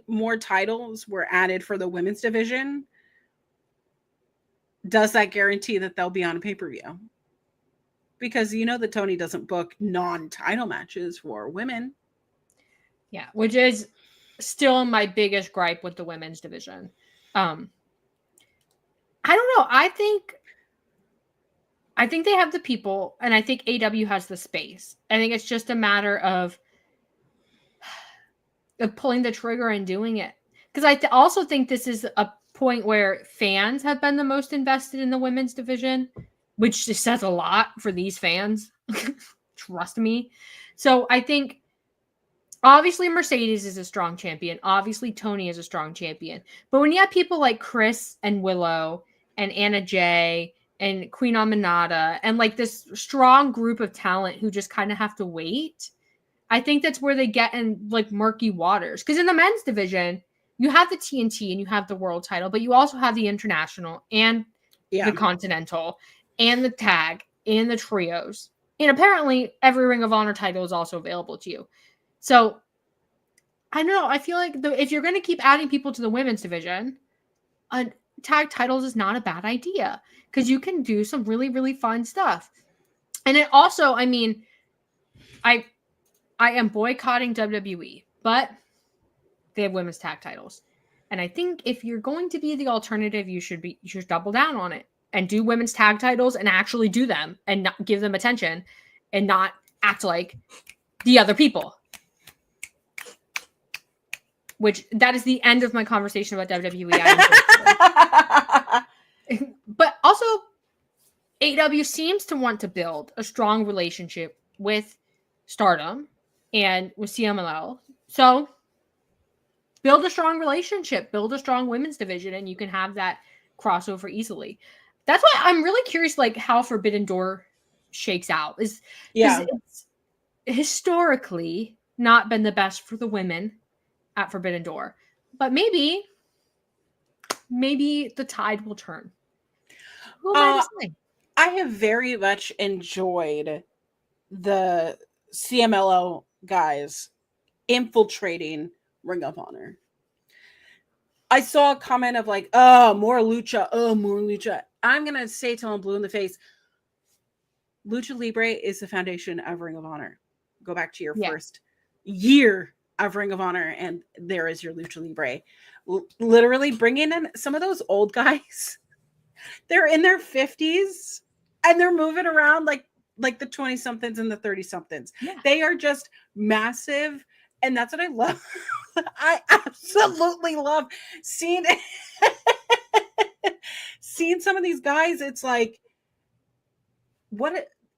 S2: more titles were added for the women's division, does that guarantee that they'll be on a pay-per-view? Because you know that Tony doesn't book non-title matches for women.
S1: Yeah, which is still my biggest gripe with the women's division. I I don't know. I think they have the people, and I think AEW has the space. I think it's just a matter of pulling the trigger and doing it. Because I also think this is a point where fans have been the most invested in the women's division, which just says a lot for these fans. Trust me. So I think obviously Mercedes is a strong champion. Obviously Tony is a strong champion. But when you have people like Chris and Willow and Anna Jay and Queen Aminata and like this strong group of talent who just kind of have to wait, I think that's where they get in like murky waters. Because in the men's division, you have the TNT and you have the world title, but you also have the international and the continental and the tag and the trios. And apparently every Ring of Honor title is also available to you. So I don't know. I feel like if you're going to keep adding people to the women's division, tag titles is not a bad idea because you can do some really, really fun stuff. And it also, I mean, I am boycotting WWE, but they have women's tag titles. And I think if you're going to be the alternative, you should double down on it and do women's tag titles and actually do them and not give them attention and not act like the other people. Which that is the end of my conversation about WWE. But also, AEW seems to want to build a strong relationship with Stardom and with CMLL. So build a strong relationship, build a strong women's division, and you can have that crossover easily. That's why I'm really curious, like how Forbidden Door shakes out. It's historically not been the best for the women at Forbidden Door, but maybe the tide will turn. Who am I to say?
S2: I have very much enjoyed the CMLL guys infiltrating Ring of Honor. I saw a comment of like, oh, more lucha. I'm going to say till I'm blue in the face, Lucha Libre is the foundation of Ring of Honor. Go back to your first year of Ring of Honor, and there is your Lucha Libre. Literally bringing in some of those old guys. They're in their 50s, and they're moving around like the 20-somethings and the 30-somethings. Yeah. They are just massive, and that's what I love. I absolutely love seeing some of these guys. It's like,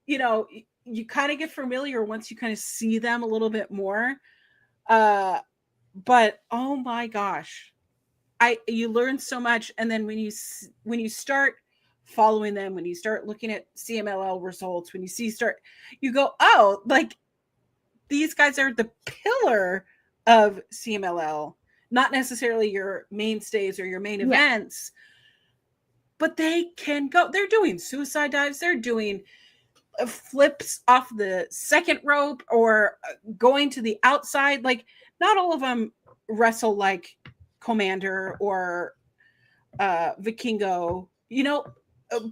S2: you kind of get familiar once you kind of see them a little bit more. But oh my gosh, you learn so much. And then when you start following them, when you start looking at CMLL results, when you go, oh, like these guys are the pillar of CMLL, not necessarily your mainstays or your main events, but they can go. They're doing suicide dives. They're doing flips off the second rope or going to the outside. Like, not all of them wrestle like Commander or Vikingo,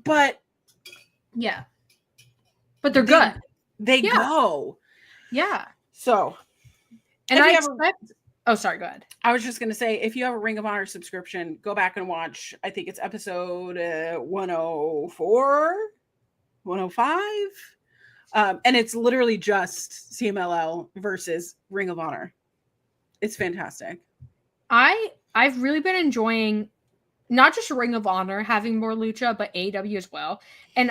S2: but
S1: they're good.
S2: They go.
S1: Yeah.
S2: So,
S1: and sorry, go ahead.
S2: I was just going to say, if you have a Ring of Honor subscription, go back and watch, I think it's episode 104, 105. And it's literally just CMLL versus Ring of Honor. It's fantastic.
S1: I've really been enjoying not just Ring of Honor having more lucha, but AEW as well. And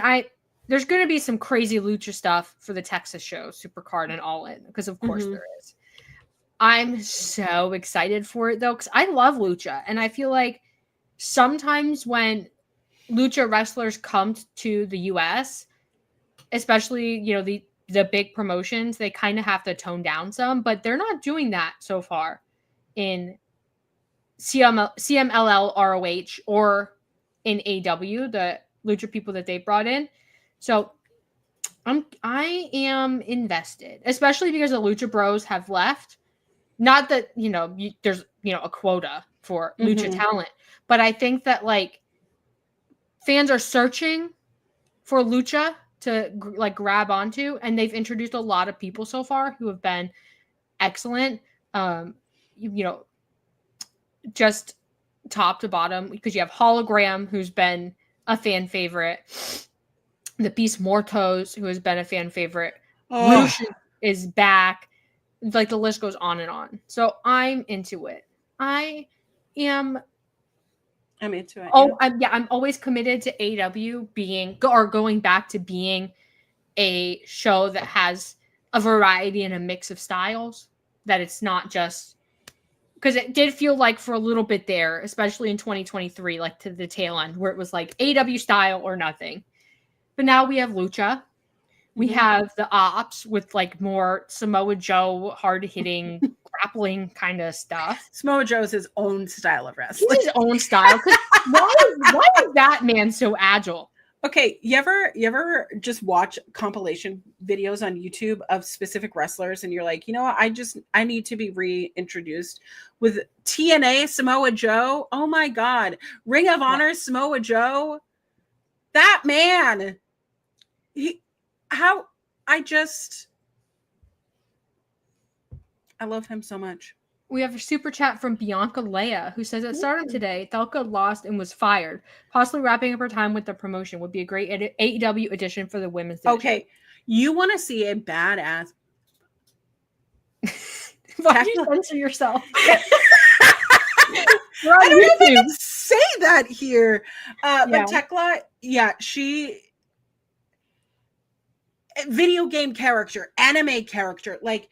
S1: there's going to be some crazy lucha stuff for the Texas show, Supercard and All In, because of course there is. I'm so excited for it though, because I love lucha, and I feel like sometimes when lucha wrestlers come to the US, especially the big promotions, they kind of have to tone down some, but they're not doing that so far in CMLL ROH or in AEW, the lucha people that they brought in. So I am invested, especially because the Lucha Bros have left. Not that, there's, a quota for lucha talent, but I think that like fans are searching for lucha to like grab onto, and they've introduced a lot of people so far who have been excellent. Just top to bottom, because you have Hologram, who's been a fan favorite, the Beast Mortos, who has been a fan favorite, Roosh is back, like the list goes on and on. So I'm into it. I'm
S2: into it.
S1: Oh, I'm always committed to AEW going back to being a show that has a variety and a mix of styles, that it's not just, because it did feel like for a little bit there, especially in 2023, like to the tail end, where it was like AEW style or nothing. But now we have Lucha. We have the Opps with like more Samoa Joe, hard-hitting, grappling kind of stuff.
S2: Samoa Joe is his own style of wrestling.
S1: He's his own style. Why is that man so agile?
S2: Okay, you ever just watch compilation videos on YouTube of specific wrestlers and you're like, you know what, I need to be reintroduced with TNA Samoa Joe. Oh my God. Ring of Honor Samoa Joe. That man. I love him so much.
S1: We have a super chat from Bianca Leia, who says, at Stardom today, Thelka lost and was fired. Possibly wrapping up her time with the promotion would be a great AEW addition for the women's division.
S2: Okay, you want to see a badass...
S1: Why do you censor yourself?
S2: I don't know if I can say that here. But Tekla, she... video game character, anime character, like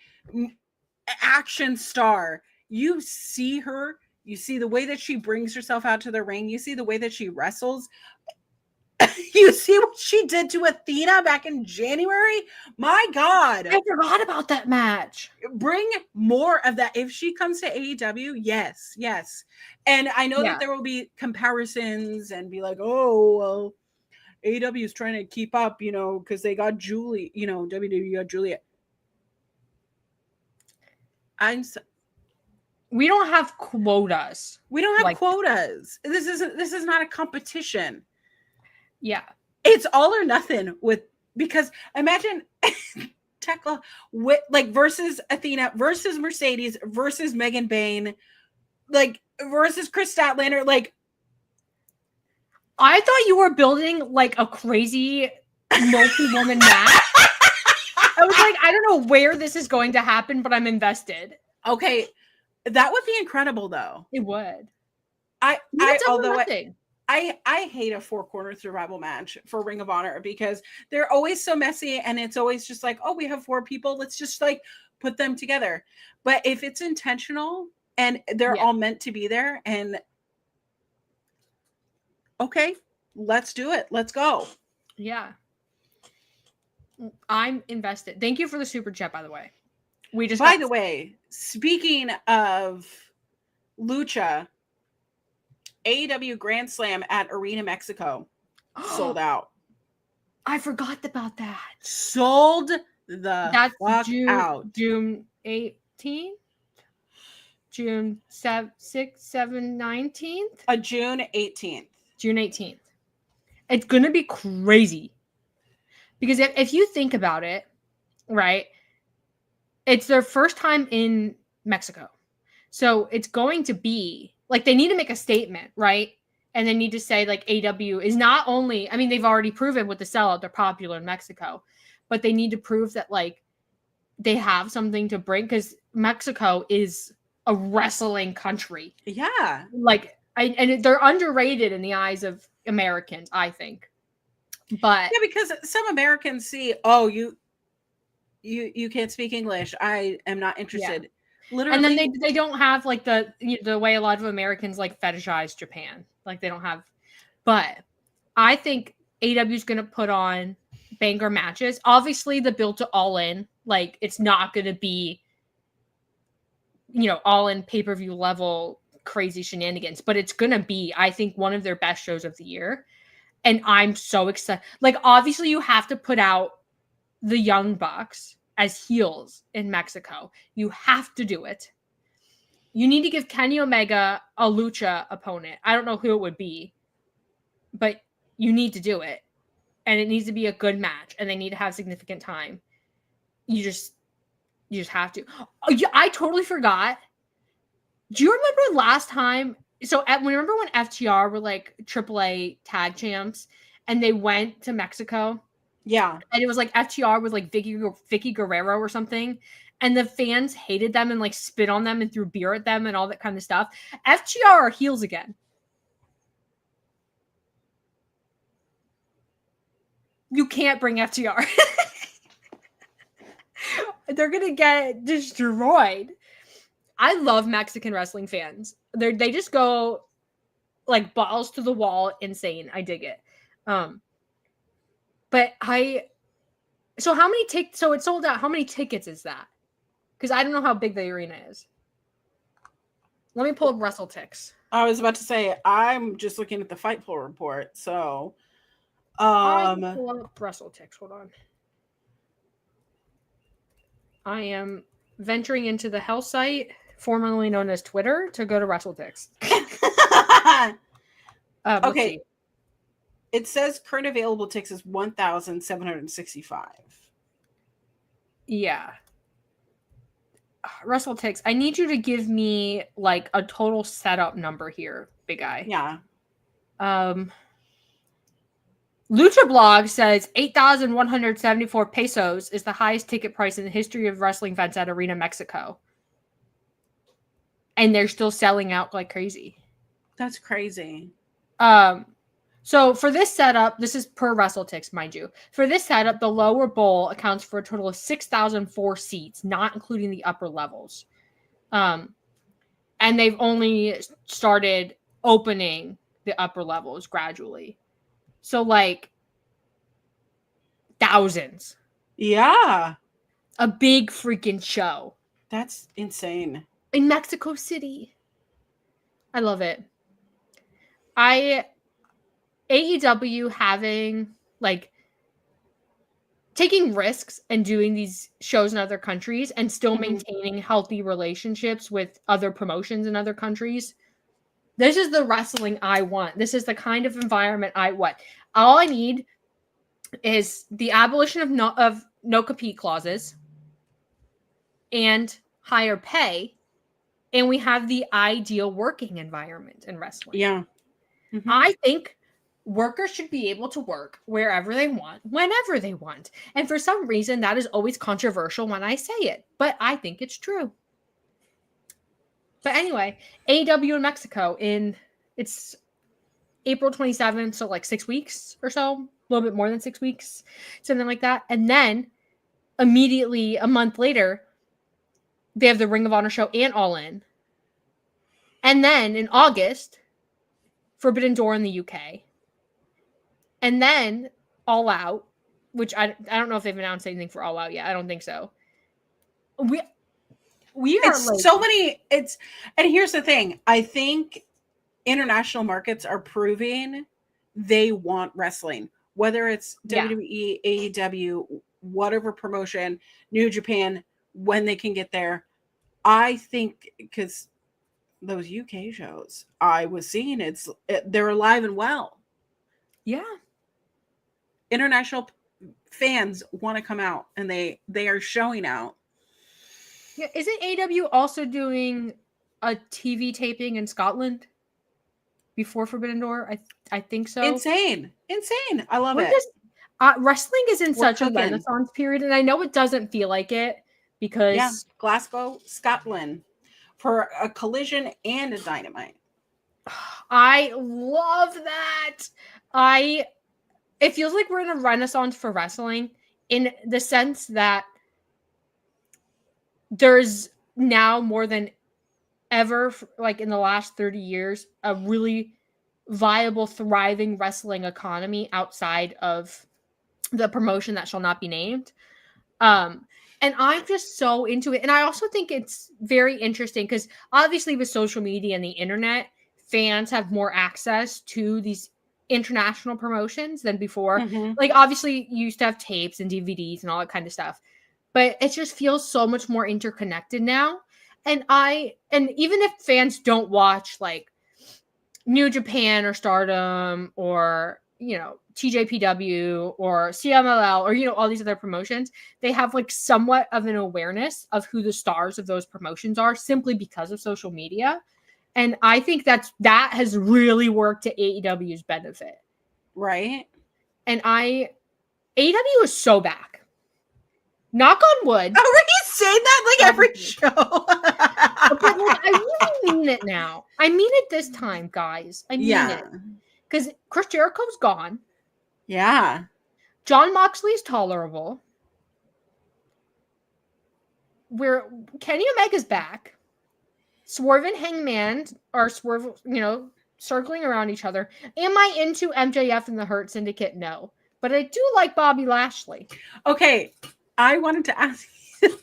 S2: action star. You see her, you see the way that she brings herself out to the ring, you see the way that she wrestles, you see what she did to Athena back in January. My God,
S1: I forgot about that match.
S2: Bring more of that if she comes to AEW. Yes. And I know that there will be comparisons and be like, oh well, AEW is trying to keep up, because they got Julie, WWE got Julia.
S1: We don't have quotas.
S2: We don't have quotas. This is not a competition.
S1: Yeah.
S2: It's all or nothing because imagine Tekla versus Athena versus Mercedes versus Megan Bayne, versus Chris Statlander,
S1: I thought you were building like a crazy multi-woman match. I was like, I don't know where this is going to happen, but I'm invested.
S2: Okay, that would be incredible, though.
S1: It would.
S2: I hate a four-corner survival match for Ring of Honor because they're always so messy, and it's always just like, oh, we have four people, let's just put them together. But if it's intentional and they're all meant to be there, and okay, let's do it. Let's go.
S1: Yeah. I'm invested. Thank you for the super chat, by the way.
S2: By the way, speaking of Lucha, AEW Grand Slam at Arena Mexico sold out.
S1: I forgot about that.
S2: Sold the fuck out.
S1: June 18th? June 6th, 7th, 19th?
S2: June 18th.
S1: June 18th. It's going to be crazy. Because if you think about it, right, it's their first time in Mexico. So it's going to be, they need to make a statement, right? And they need to say, AEW is not only, they've already proven with the sellout, they're popular in Mexico. But they need to prove that, they have something to bring. Because Mexico is a wrestling country.
S2: Yeah.
S1: And they're underrated in the eyes of Americans, I think. But
S2: because some Americans see, oh, you can't speak English, I am not interested. Literally.
S1: And then they don't have the way a lot of Americans fetishize Japan. They don't have. But I think AEW is going to put on banger matches. Obviously, the build to All In, it's not going to be all in pay-per-view level crazy shenanigans, but it's going to be, I think, one of their best shows of the year. And I'm so excited. Obviously, you have to put out the Young Bucks as heels in Mexico. You have to do it. You need to give Kenny Omega a Lucha opponent. I don't know who it would be, but you need to do it. And it needs to be a good match, and they need to have significant time. You just have to. Oh, yeah, I totally forgot. Do you remember last time So remember when FTR were like AAA tag champs and they went to Mexico?
S2: Yeah.
S1: And it was like FTR with like Vicky Guerrero or something. And the fans hated them and like spit on them and threw beer at them and all that kind of stuff. FTR are heels again. You can't bring FTR. They're going to get destroyed. I love Mexican wrestling fans. They just go like balls to the wall, insane. I dig it. But so how many so it sold out. How many tickets is that? Because I don't know how big the arena is. Let me pull up WrestleTix.
S2: I was about to say, I'm just looking at the Fightful report. So,
S1: I can pull up WrestleTix. Hold on. I am venturing into the hell site, formerly known as Twitter, to go to WrestleTix.
S2: Okay.
S1: See.
S2: It says current available tickets is 1,765.
S1: Yeah. WrestleTix, I need you to give me like a total setup number here, big guy.
S2: Yeah.
S1: Lucha Blog says 8,174 pesos is the highest ticket price in the history of wrestling events at Arena Mexico. And they're still selling out like crazy.
S2: That's crazy.
S1: So for this setup, this is per WrestleTix, mind you. For this setup, the lower bowl accounts for a total of 6,004 seats, not including the upper levels. And they've only started opening the upper levels gradually. So like thousands.
S2: Yeah.
S1: A big freaking show.
S2: That's insane.
S1: In Mexico City. I love it. AEW having like taking risks and doing these shows in other countries and still maintaining healthy relationships with other promotions in other countries. This is the wrestling I want. This is the kind of environment I want. All I need is the abolition of no compete clauses and higher pay, and we have the ideal working environment in wrestling.
S2: Yeah.
S1: Mm-hmm. I think workers should be able to work wherever they want, whenever they want. And for some reason, that is always controversial when I say it, but I think it's true. But anyway, AEW in Mexico it's April 27th, so like 6 weeks or so, a little bit more than 6 weeks, something like that. And then immediately a month later, they have the Ring of Honor show and All In. And then in August, Forbidden Door in the UK. And then All Out, which I don't know if they've announced anything for All Out yet. I don't think so. We are
S2: like, so many. And here's the thing. I think international markets are proving they want wrestling, whether it's WWE, AEW, whatever promotion, New Japan, when they can get there. I think because those UK shows I was seeing, they're alive and well.
S1: Yeah.
S2: International fans want to come out, and they are showing out.
S1: Yeah, isn't AEW also doing a TV taping in Scotland before Forbidden Door? I think so.
S2: Insane. I love it.
S1: Wrestling is in such a renaissance period, and I know it doesn't feel like it because
S2: Glasgow, Scotland, for a Collision and a Dynamite.
S1: I love that. It feels like we're in a renaissance for wrestling in the sense that there's now more than ever, like in the last 30 years, a really viable, thriving wrestling economy outside of the promotion that shall not be named. And I'm just so into it. And I also think it's very interesting because obviously with social media and the internet, fans have more access to these international promotions than before. Like obviously you used to have tapes and DVDs and all that kind of stuff, but it just feels so much more interconnected now. And even if fans don't watch like New Japan or Stardom or, TJPW or CMLL or, all these other promotions, they have like somewhat of an awareness of who the stars of those promotions are simply because of social media. And I think that has really worked to AEW's benefit.
S2: Right.
S1: And AEW is so back. Knock on wood.
S2: Oh, are you saying that like every show?
S1: But like, I really mean it now. I mean it this time, guys. I mean it. Because Chris Jericho's gone.
S2: Yeah.
S1: Jon Moxley's tolerable. Kenny Omega's back. Swerve and Hangman are circling around each other. Am I into MJF and the Hurt Syndicate? No. But I do like Bobby Lashley.
S2: Okay. I wanted to ask you,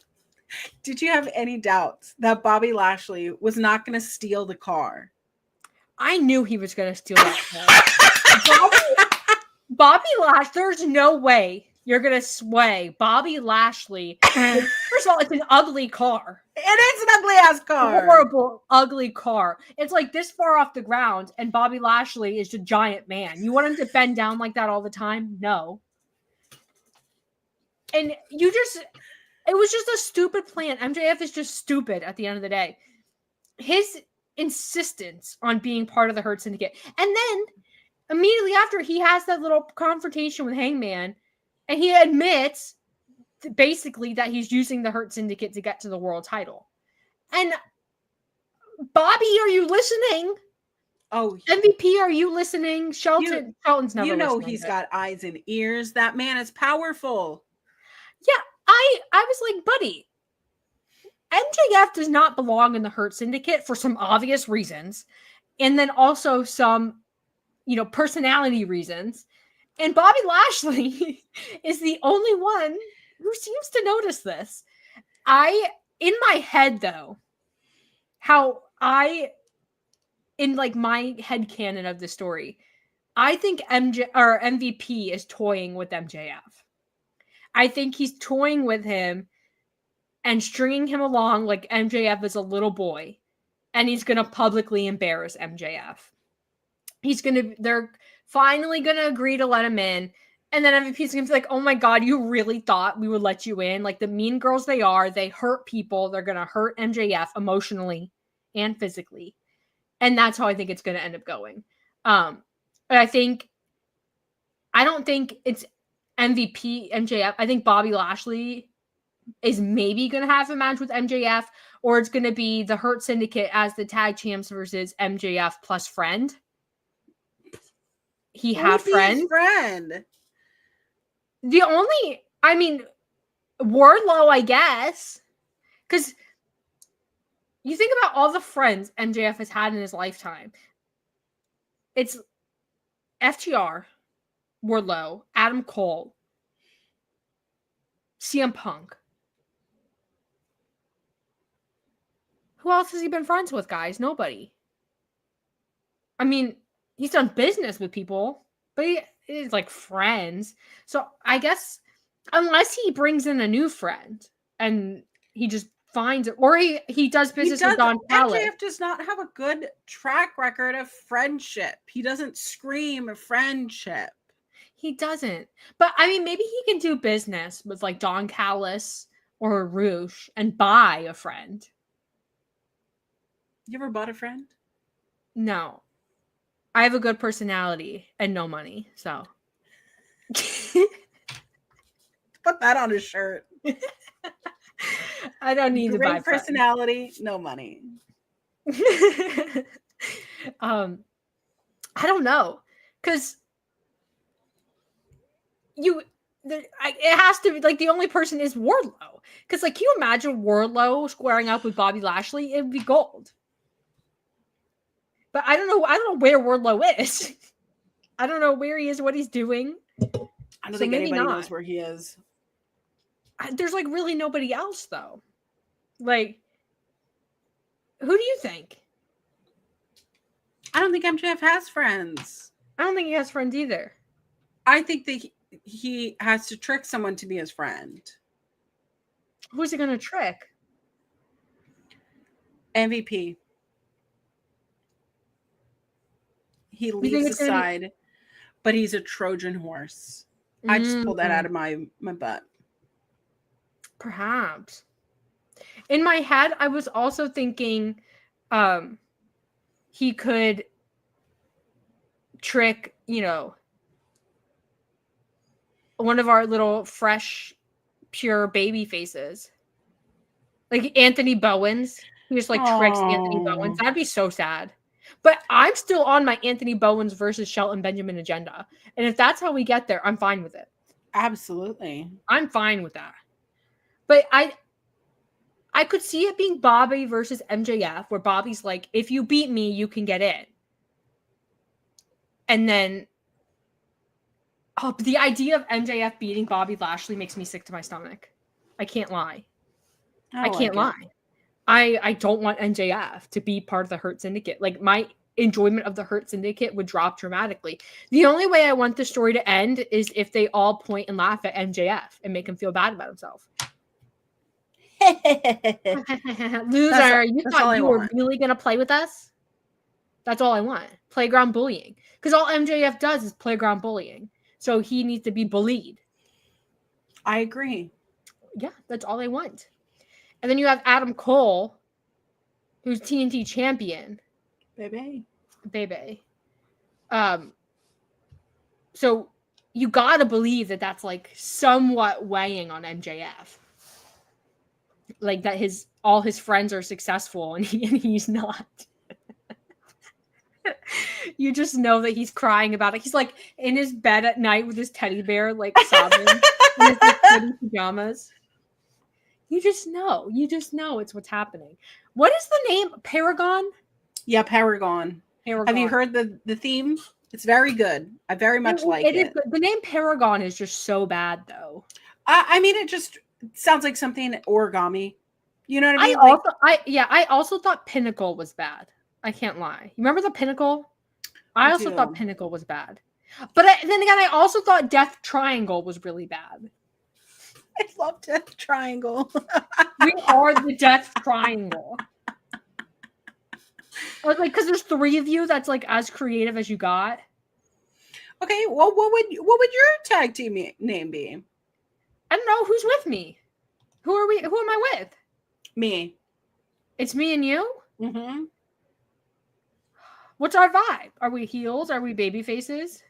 S2: did you have any doubts that Bobby Lashley was not going to steal the car?
S1: I knew he was going to steal that car. Bobby Lashley, there's no way you're going to sway Bobby Lashley. First of all, it's an ugly car.
S2: It is an ugly ass car.
S1: Horrible, ugly car. It's like this far off the ground, and Bobby Lashley is a giant man. You want him to bend down like that all the time? No. And it was just a stupid plan. MJF is just stupid at the end of the day. His insistence on being part of the Hurt Syndicate. And then immediately after, he has that little confrontation with Hangman, and he admits basically that he's using the Hurt Syndicate to get to the world title. And Bobby, are you listening?
S2: Oh,
S1: MVP, are you listening? Shelton's never.
S2: You know he's got eyes and ears. That man is powerful.
S1: Yeah, I was like, buddy, MJF does not belong in the Hurt Syndicate for some obvious reasons, and then also some, personality reasons. And Bobby Lashley is the only one who seems to notice this. In my head, though, in like my headcanon of the story, I think MVP is toying with MJF. I think he's toying with him and stringing him along like MJF is a little boy, and he's going to publicly embarrass MJF. They're finally going to agree to let him in, and then MVP's going to be like, oh my God, you really thought we would let you in? Like the mean girls they are, they hurt people. They're going to hurt MJF emotionally and physically. And that's how I think it's going to end up going. But I don't think it's MVP MJF. I think Bobby Lashley is maybe going to have a match with MJF, or it's going to be the Hurt Syndicate as the tag champs versus MJF plus friend. He had friend. Wardlow, I guess, because you think about all the friends MJF has had in his lifetime. It's FTR, Wardlow, Adam Cole, CM Punk. Who else has he been friends with, guys? Nobody. I mean, he's done business with people, but he is like friends. So I guess unless he brings in a new friend and he just finds it, or he does business with Don Callis.
S2: MJF does not have a good track record of friendship. He doesn't scream friendship.
S1: He doesn't. But I mean, maybe he can do business with like Don Callis or Roosh and buy a friend.
S2: You ever bought a friend?
S1: No. I have a good personality and no money, so.
S2: Put that on a shirt.
S1: I don't need to buy
S2: personality, no money.
S1: I don't know, because it has to be like the only person is Wardlow. Because like, can you imagine Wardlow squaring up with Bobby Lashley? It would be gold. But I don't know where Wardlow is. I don't know where he is, what he's doing.
S2: I don't think anybody knows where he is.
S1: There's like really nobody else though. Like, who do you think?
S2: I don't think MJF has friends.
S1: I don't think he has friends either.
S2: I think that he has to trick someone to be his friend.
S1: Who's he going to trick?
S2: MVP. He leaves aside, but he's a Trojan horse. I just pulled that out of my butt.
S1: Perhaps. In my head, I was also thinking he could trick, one of our little fresh, pure baby faces. Like Anthony Bowens. He just tricks Anthony Bowens. That'd be so sad. But I'm still on my Anthony Bowens versus Shelton Benjamin agenda. And if that's how we get there, I'm fine with it.
S2: Absolutely.
S1: I'm fine with that. But I could see it being Bobby versus MJF, where Bobby's like, if you beat me, you can get in. And then but the idea of MJF beating Bobby Lashley makes me sick to my stomach. I can't lie. I can't lie. I don't want MJF to be part of the Hurt Syndicate. Like, my enjoyment of the Hurt Syndicate would drop dramatically. The only way I want the story to end is if they all point and laugh at MJF and make him feel bad about himself. Loser, you thought you were really going to play with us? That's all I want. Playground bullying. Because all MJF does is playground bullying. So he needs to be bullied.
S2: I agree.
S1: Yeah, that's all I want. And then you have Adam Cole, who's TNT champion.
S2: Baby.
S1: So you got to believe that that's somewhat weighing on MJF. Like that all his friends are successful and he's not. You just know that he's crying about it. He's in his bed at night with his teddy bear, sobbing in his teddy pajamas. You just know it's what's happening. What is the name? Paragon?
S2: Yeah, Paragon. Have you heard the theme? It's very good. I very much like it.
S1: The name Paragon is just so bad, though.
S2: I mean, it just sounds like something origami. You know what I mean?
S1: I also thought Pinnacle was bad. I can't lie. You remember the Pinnacle? I also thought Pinnacle was bad. But then again, I also thought Death Triangle was really bad.
S2: I love Death Triangle.
S1: We are the Death Triangle. I was because there's 3 of you that's as creative as you got.
S2: Okay, well, what would your tag team name be?
S1: I don't know. Who's with me? Who am I with?
S2: Me.
S1: It's me and you?
S2: Mm-hmm.
S1: What's our vibe? Are we heels? Are we baby faces?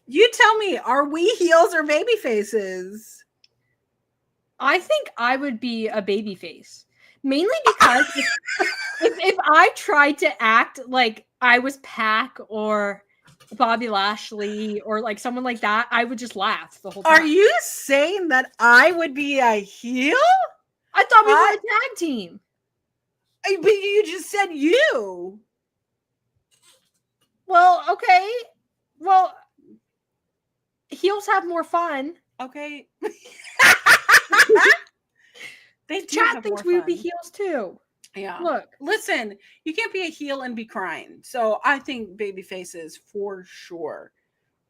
S2: You tell me, are we heels or baby faces?
S1: I think I would be a baby face. Mainly because if I tried to act like I was Pac or Bobby Lashley or someone like that, I would just laugh the whole time.
S2: Are you saying that I would be a heel?
S1: I thought we were a tag team.
S2: But you just said you.
S1: Well, okay. Well, heels have more fun.
S2: Okay. They
S1: Chat thinks we would be heels too.
S2: Yeah.
S1: Look,
S2: listen, you can't be a heel and be crying. So I think baby faces for sure,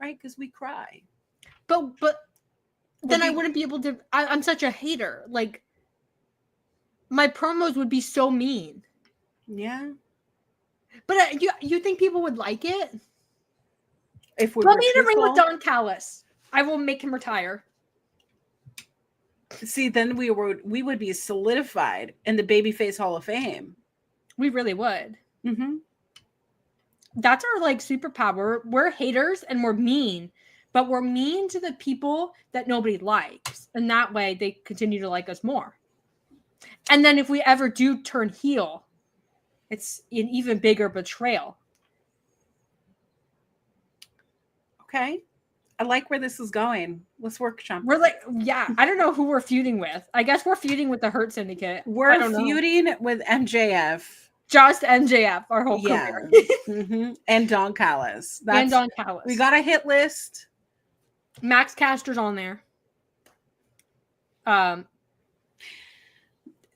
S2: right? Because we cry.
S1: But then I wouldn't be able to. I'm such a hater. My promos would be so mean.
S2: Yeah.
S1: But you think people would like it?
S2: If we
S1: put me in a ring with Don Callis, I will make him retire.
S2: See, then we would be solidified in the Babyface Hall of Fame.
S1: We really would.
S2: Mm-hmm.
S1: That's our superpower. We're haters and we're mean, but we're mean to the people that nobody likes, and that way they continue to like us more. And then if we ever do turn heel, it's an even bigger betrayal.
S2: Okay. I like where this is going. Let's workshop.
S1: We're I don't know who we're feuding with. I guess we're feuding with the Hurt Syndicate.
S2: We're feuding with MJF.
S1: Just MJF, our whole career.
S2: Mm-hmm. And Don Callis.
S1: And Don Callis.
S2: We got a hit list.
S1: Max Caster's on there.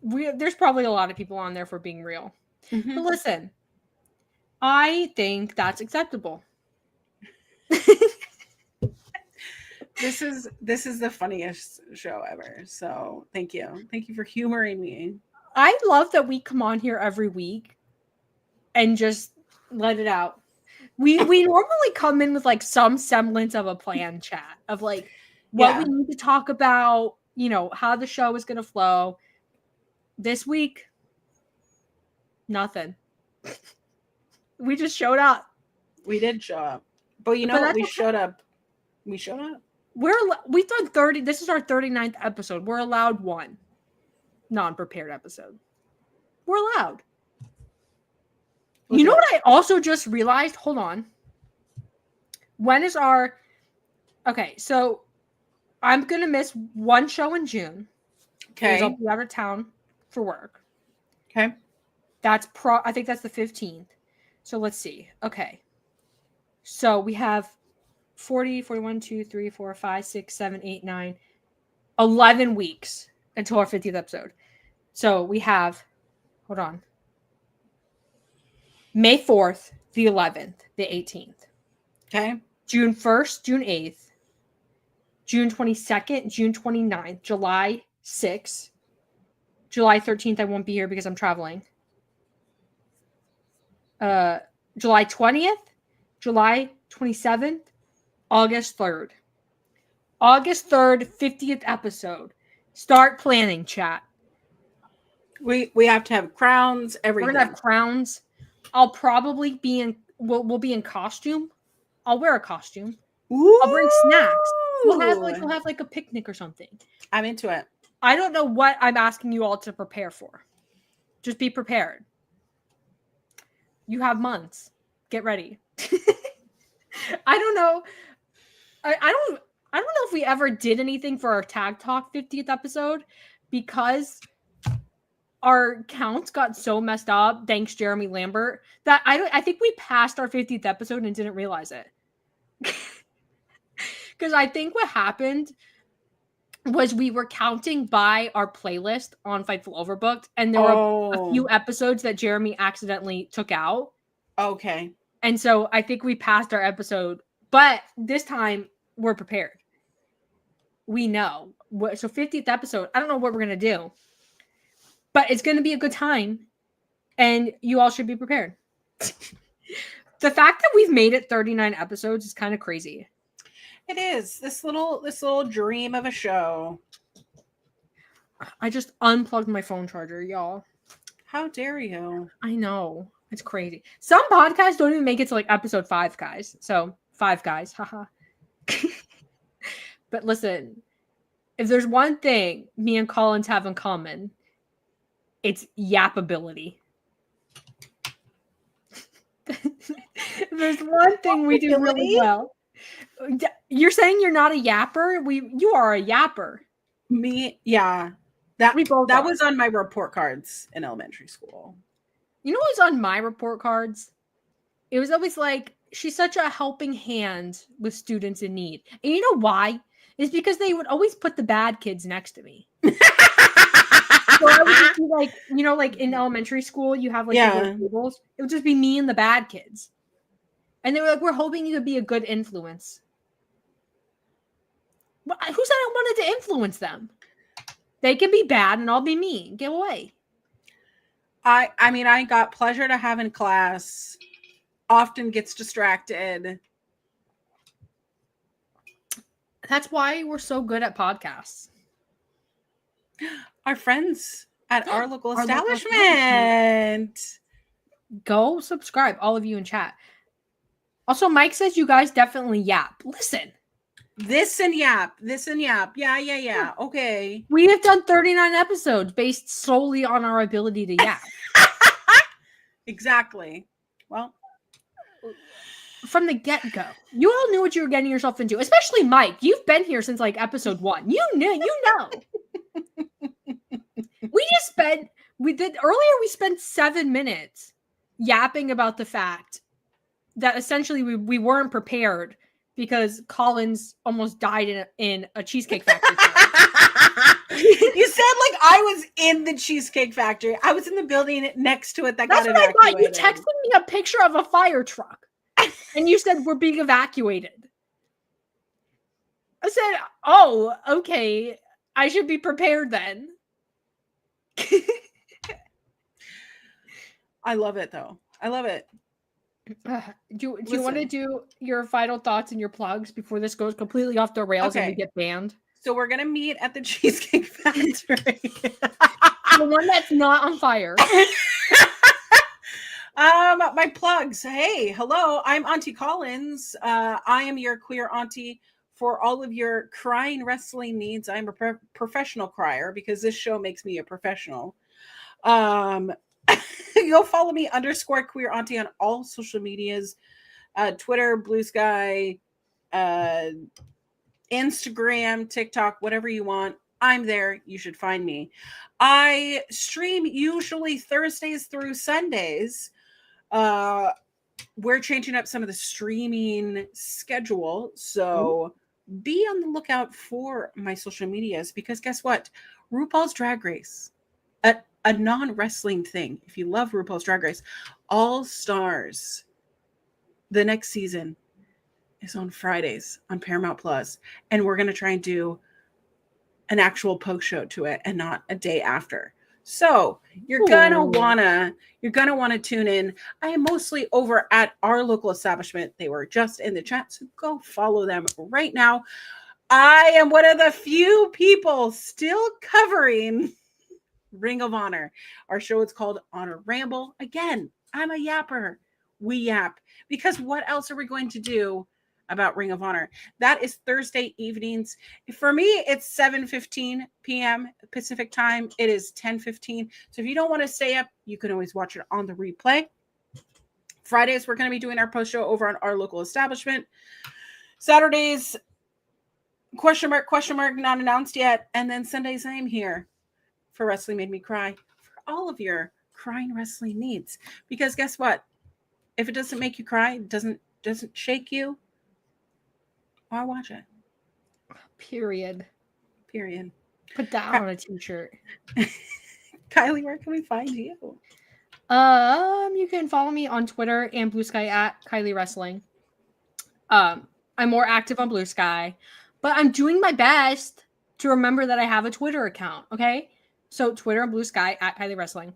S1: There's probably a lot of people on there for being real.
S2: Mm-hmm.
S1: But listen, I think that's acceptable.
S2: This is the funniest show ever. So thank you for humoring me.
S1: I love that we come on here every week and just let it out. We normally come in with some semblance of a plan chat of what we need to talk about, how the show is going to flow. This week, nothing. We just showed up.
S2: We did show up. But you know what? We showed up. We showed up.
S1: We've done 30. This is our 39th episode. We're allowed one non-prepared episode. We're allowed. You know what I also just realized? Hold on. When is our... Okay, so I'm going to miss one show in June.
S2: Okay.
S1: I'll be out of town for work.
S2: Okay.
S1: I think that's the 15th. So let's see. Okay. So we have 40, 41, 2, 3, 4, 5, 6, 7, 8, 9, 11 weeks until our 50th episode. So we have, hold on, May 4th, the 11th, the 18th.
S2: Okay.
S1: June 1st, June 8th, June 22nd, June 29th, July 6th, July 13th, I won't be here because I'm traveling. July 20th, July 27th, August 3rd. August 3rd, 50th episode. Start planning, chat.
S2: We have to have crowns, everything.
S1: We're gonna have crowns. I'll probably be in we'll be in costume. I'll wear a costume.
S2: Ooh.
S1: I'll bring snacks. We'll have like a picnic or something.
S2: I'm into it.
S1: I don't know what I'm asking you all to prepare for. Just be prepared. You have months. Get ready. I don't know. I don't know if we ever did anything for our Tag Talk 50th episode because our counts got so messed up, thanks Jeremy Lambert, that I think we passed our 50th episode and didn't realize it. Because I think what happened was we were counting by our playlist on Fightful Overbooked, and there were a few episodes that Jeremy accidentally took out.
S2: Okay.
S1: And so I think we passed our episode, but this time we're prepared. We know. So 50th episode, I don't know what we're going to do, but it's going to be a good time, and you all should be prepared. The fact that we've made it 39 episodes is kind of crazy.
S2: It is. This little dream of a show.
S1: I just unplugged my phone charger, y'all.
S2: How dare you?
S1: I know. It's crazy. Some podcasts don't even make it to like episode 5, guys. So 5 guys. Haha. But listen, if there's one thing me and Collins have in common, it's yappability. If there's one thing we do really well. You're saying you're not a yapper? You are a yapper.
S2: Me, yeah. That was on my report cards in elementary school.
S1: You know what was on my report cards? It was always like, she's such a helping hand with students in need. And you know why? It's because they would always put the bad kids next to me. So I would just be like, you know, like in elementary school, you have like the tables. It would just be me and the bad kids. And they were like, we're hoping you could be a good influence. Well, who said I wanted to influence them? They can be bad and I'll be mean. Get away.
S2: I mean, I got pleasure to have in class. Often gets distracted.
S1: That's why we're so good at podcasts.
S2: Our friends at our local establishment.
S1: Go subscribe, all of you in chat. Also, Mike says you guys definitely yap. Listen.
S2: This and yap. Yeah. Okay.
S1: We have done 39 episodes based solely on our ability to yap.
S2: Exactly. Well,
S1: from the get-go, you all knew what you were getting yourself into, especially Mike. You've been here since like episode 1. You know. We spent 7 minutes yapping about the fact that essentially we weren't prepared because Collins almost died in a Cheesecake Factory.
S2: You said like I was in the Cheesecake Factory. I was in the building next to it that got evacuated.
S1: I thought. You texted me a picture of a fire truck, and you said we're being evacuated. I said, "Oh, okay. I should be prepared then."
S2: I love it though. I love it.
S1: Do you want to do your final thoughts and your plugs before this goes completely off the rails and we get banned?
S2: So we're gonna meet at the Cheesecake Factory.
S1: The one that's not on fire.
S2: My plugs. Hey, hello. I'm Auntie Collins. I am your queer auntie for all of your crying wrestling needs. I'm a professional crier because this show makes me a professional. Go follow me _queer auntie on all social medias, Twitter, Blue Sky, Instagram, TikTok, whatever you want. I'm there. You should find me. I stream usually Thursdays through Sundays. We're changing up some of the streaming schedule. So be on the lookout for my social medias because guess what? RuPaul's Drag Race, a non-wrestling thing. If you love RuPaul's Drag Race, All Stars, the next season is on Fridays on Paramount Plus, and we're going to try and do an actual post show to it and not a day after. So you're gonna wanna tune in. I am mostly over at our local establishment. They were just in the chat, so go follow them right now. I am one of the few people still covering Ring of Honor. Our show is called Honor Ramble. Again, I'm a yapper. We yap because what else are we going to do about Ring of Honor? That is Thursday evenings. For me, it's 7:15 p.m. Pacific time. It is 10:15. So if you don't want to stay up, you can always watch it on the replay. Fridays, we're going to be doing our post show over on our local establishment. Saturdays, question mark, not announced yet. And then Sundays, I am here for Wrestling Made Me Cry for all of your crying wrestling needs. Because guess what? If it doesn't make you cry, doesn't shake you, why watch it?
S1: Period. Put that on a t-shirt.
S2: Kylie, where can we find you?
S1: You can follow me on Twitter and Blue Sky at Kylie Wrestling. I'm more active on Blue Sky, but I'm doing my best to remember that I have a Twitter account. Okay, so Twitter and Blue Sky at Kylie Wrestling.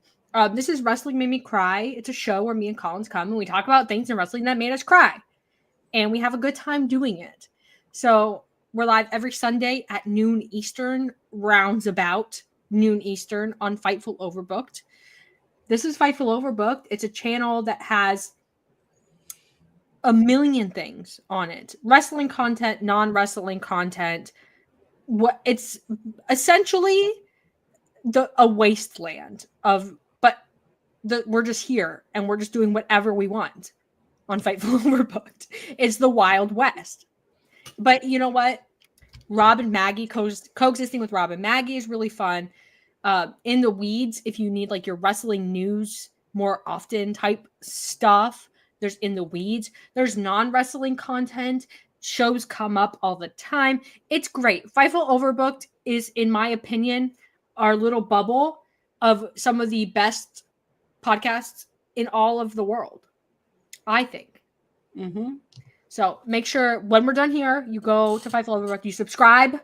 S1: This is Wrestling Made Me Cry. It's a show where me and Collins come and we talk about things in wrestling that made us cry, and we have a good time doing it. So we're live every Sunday at noon Eastern, rounds about noon Eastern on Fightful Overbooked. This is Fightful Overbooked. It's a channel that has a million things on it. Wrestling content, non-wrestling content. It's essentially a wasteland of, but we're just here and we're just doing whatever we want on Fightful Overbooked. It's the Wild West. But you know what? Rob and Maggie, coexisting with Rob and Maggie is really fun. In the Weeds, if you need like your wrestling news more often type stuff, there's In the Weeds. There's non-wrestling content. Shows come up all the time. It's great. Fightful Overbooked is, in my opinion, our little bubble of some of the best podcasts in all of the world, I think.
S2: Mm-hmm.
S1: So make sure when we're done here, you go to Fightful Overbooked, you subscribe,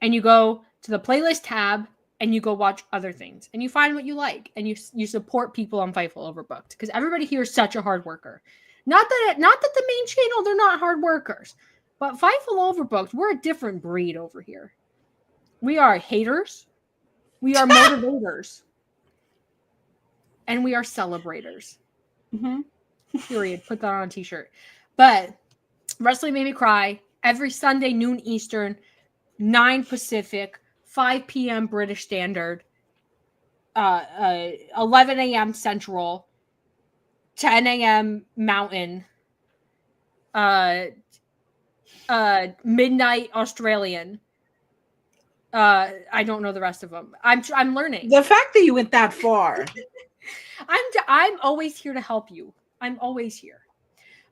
S1: and you go to the playlist tab, and you go watch other things, and you find what you like, and you support people on Fightful Overbooked because everybody here is such a hard worker. Not that the main channel, they're not hard workers, but Fightful Overbooked, we're a different breed over here. We are haters, we are motivators, and we are celebrators.
S2: Mm-hmm.
S1: Period. Put that on a t-shirt. But Wrestling Made Me Cry every Sunday, noon Eastern, 9 Pacific, 5 p.m. British Standard, 11 a.m. Central, 10 a.m. Mountain, midnight Australian. I don't know the rest of them. I'm learning.
S2: The fact that you went that far.
S1: I'm always here to help you. I'm always here.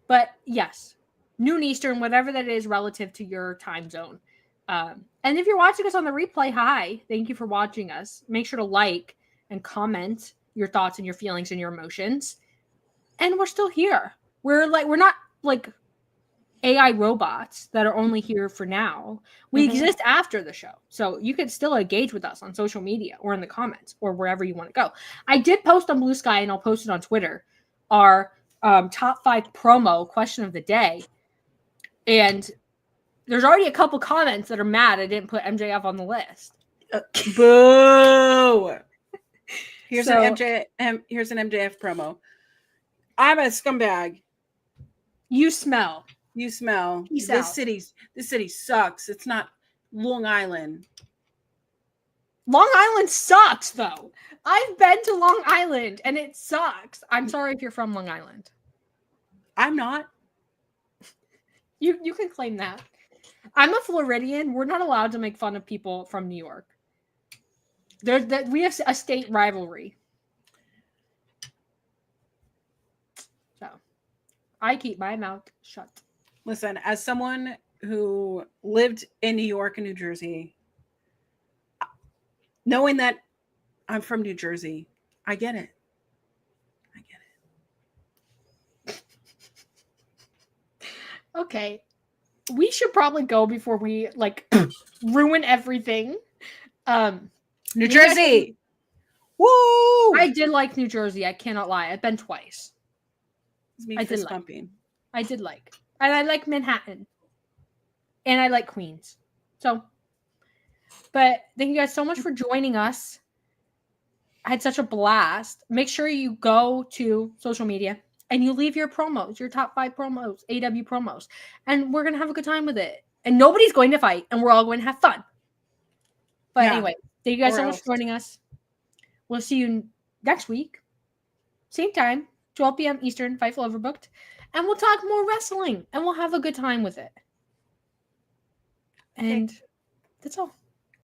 S1: But yes, noon Eastern, whatever that is relative to your time zone. And if you're watching us on the replay, hi, thank you for watching us. Make sure to like and comment your thoughts and your feelings and your emotions. And we're still here. We're not like AI robots that are only here for now. We exist after the show. So you can still engage with us on social media or in the comments or wherever you want to go. I did post on Blue Sky and I'll post it on Twitter, our top 5 promo question of the day. And there's already a couple comments that are mad I didn't put MJF on the list.
S2: Boo! Here's
S1: So-
S2: an MJF promo. I'm a scumbag.
S1: You smell.
S2: You smell.
S1: Peace
S2: This
S1: out.
S2: city sucks. It's not Long Island.
S1: Long Island sucks, though. I've been to Long Island, and it sucks. I'm sorry if you're from Long Island.
S2: I'm not.
S1: You can claim that. I'm a Floridian. We're not allowed to make fun of people from New York. We have a state rivalry. So I keep my mouth shut.
S2: Listen, as someone who lived in New York and New Jersey, knowing that I'm from New Jersey, I get it.
S1: Okay. We should probably go before we ruin everything.
S2: New Jersey. Woo!
S1: I did like New Jersey. I cannot lie. I've been twice.
S2: It's me
S1: I did
S2: fist
S1: like.
S2: pumping.
S1: I did like. And I like Manhattan. And I like Queens. So, but thank you guys so much for joining us. I had such a blast. Make sure you go to social media and you leave your promos, your top 5 promos, AEW promos. And we're going to have a good time with it. And nobody's going to fight. And we're all going to have fun. But anyway, thank you guys so much for joining us. We'll see you next week. Same time, 12 p.m. Eastern, Fightful Overbooked. And we'll talk more wrestling. And we'll have a good time with it. And that's all.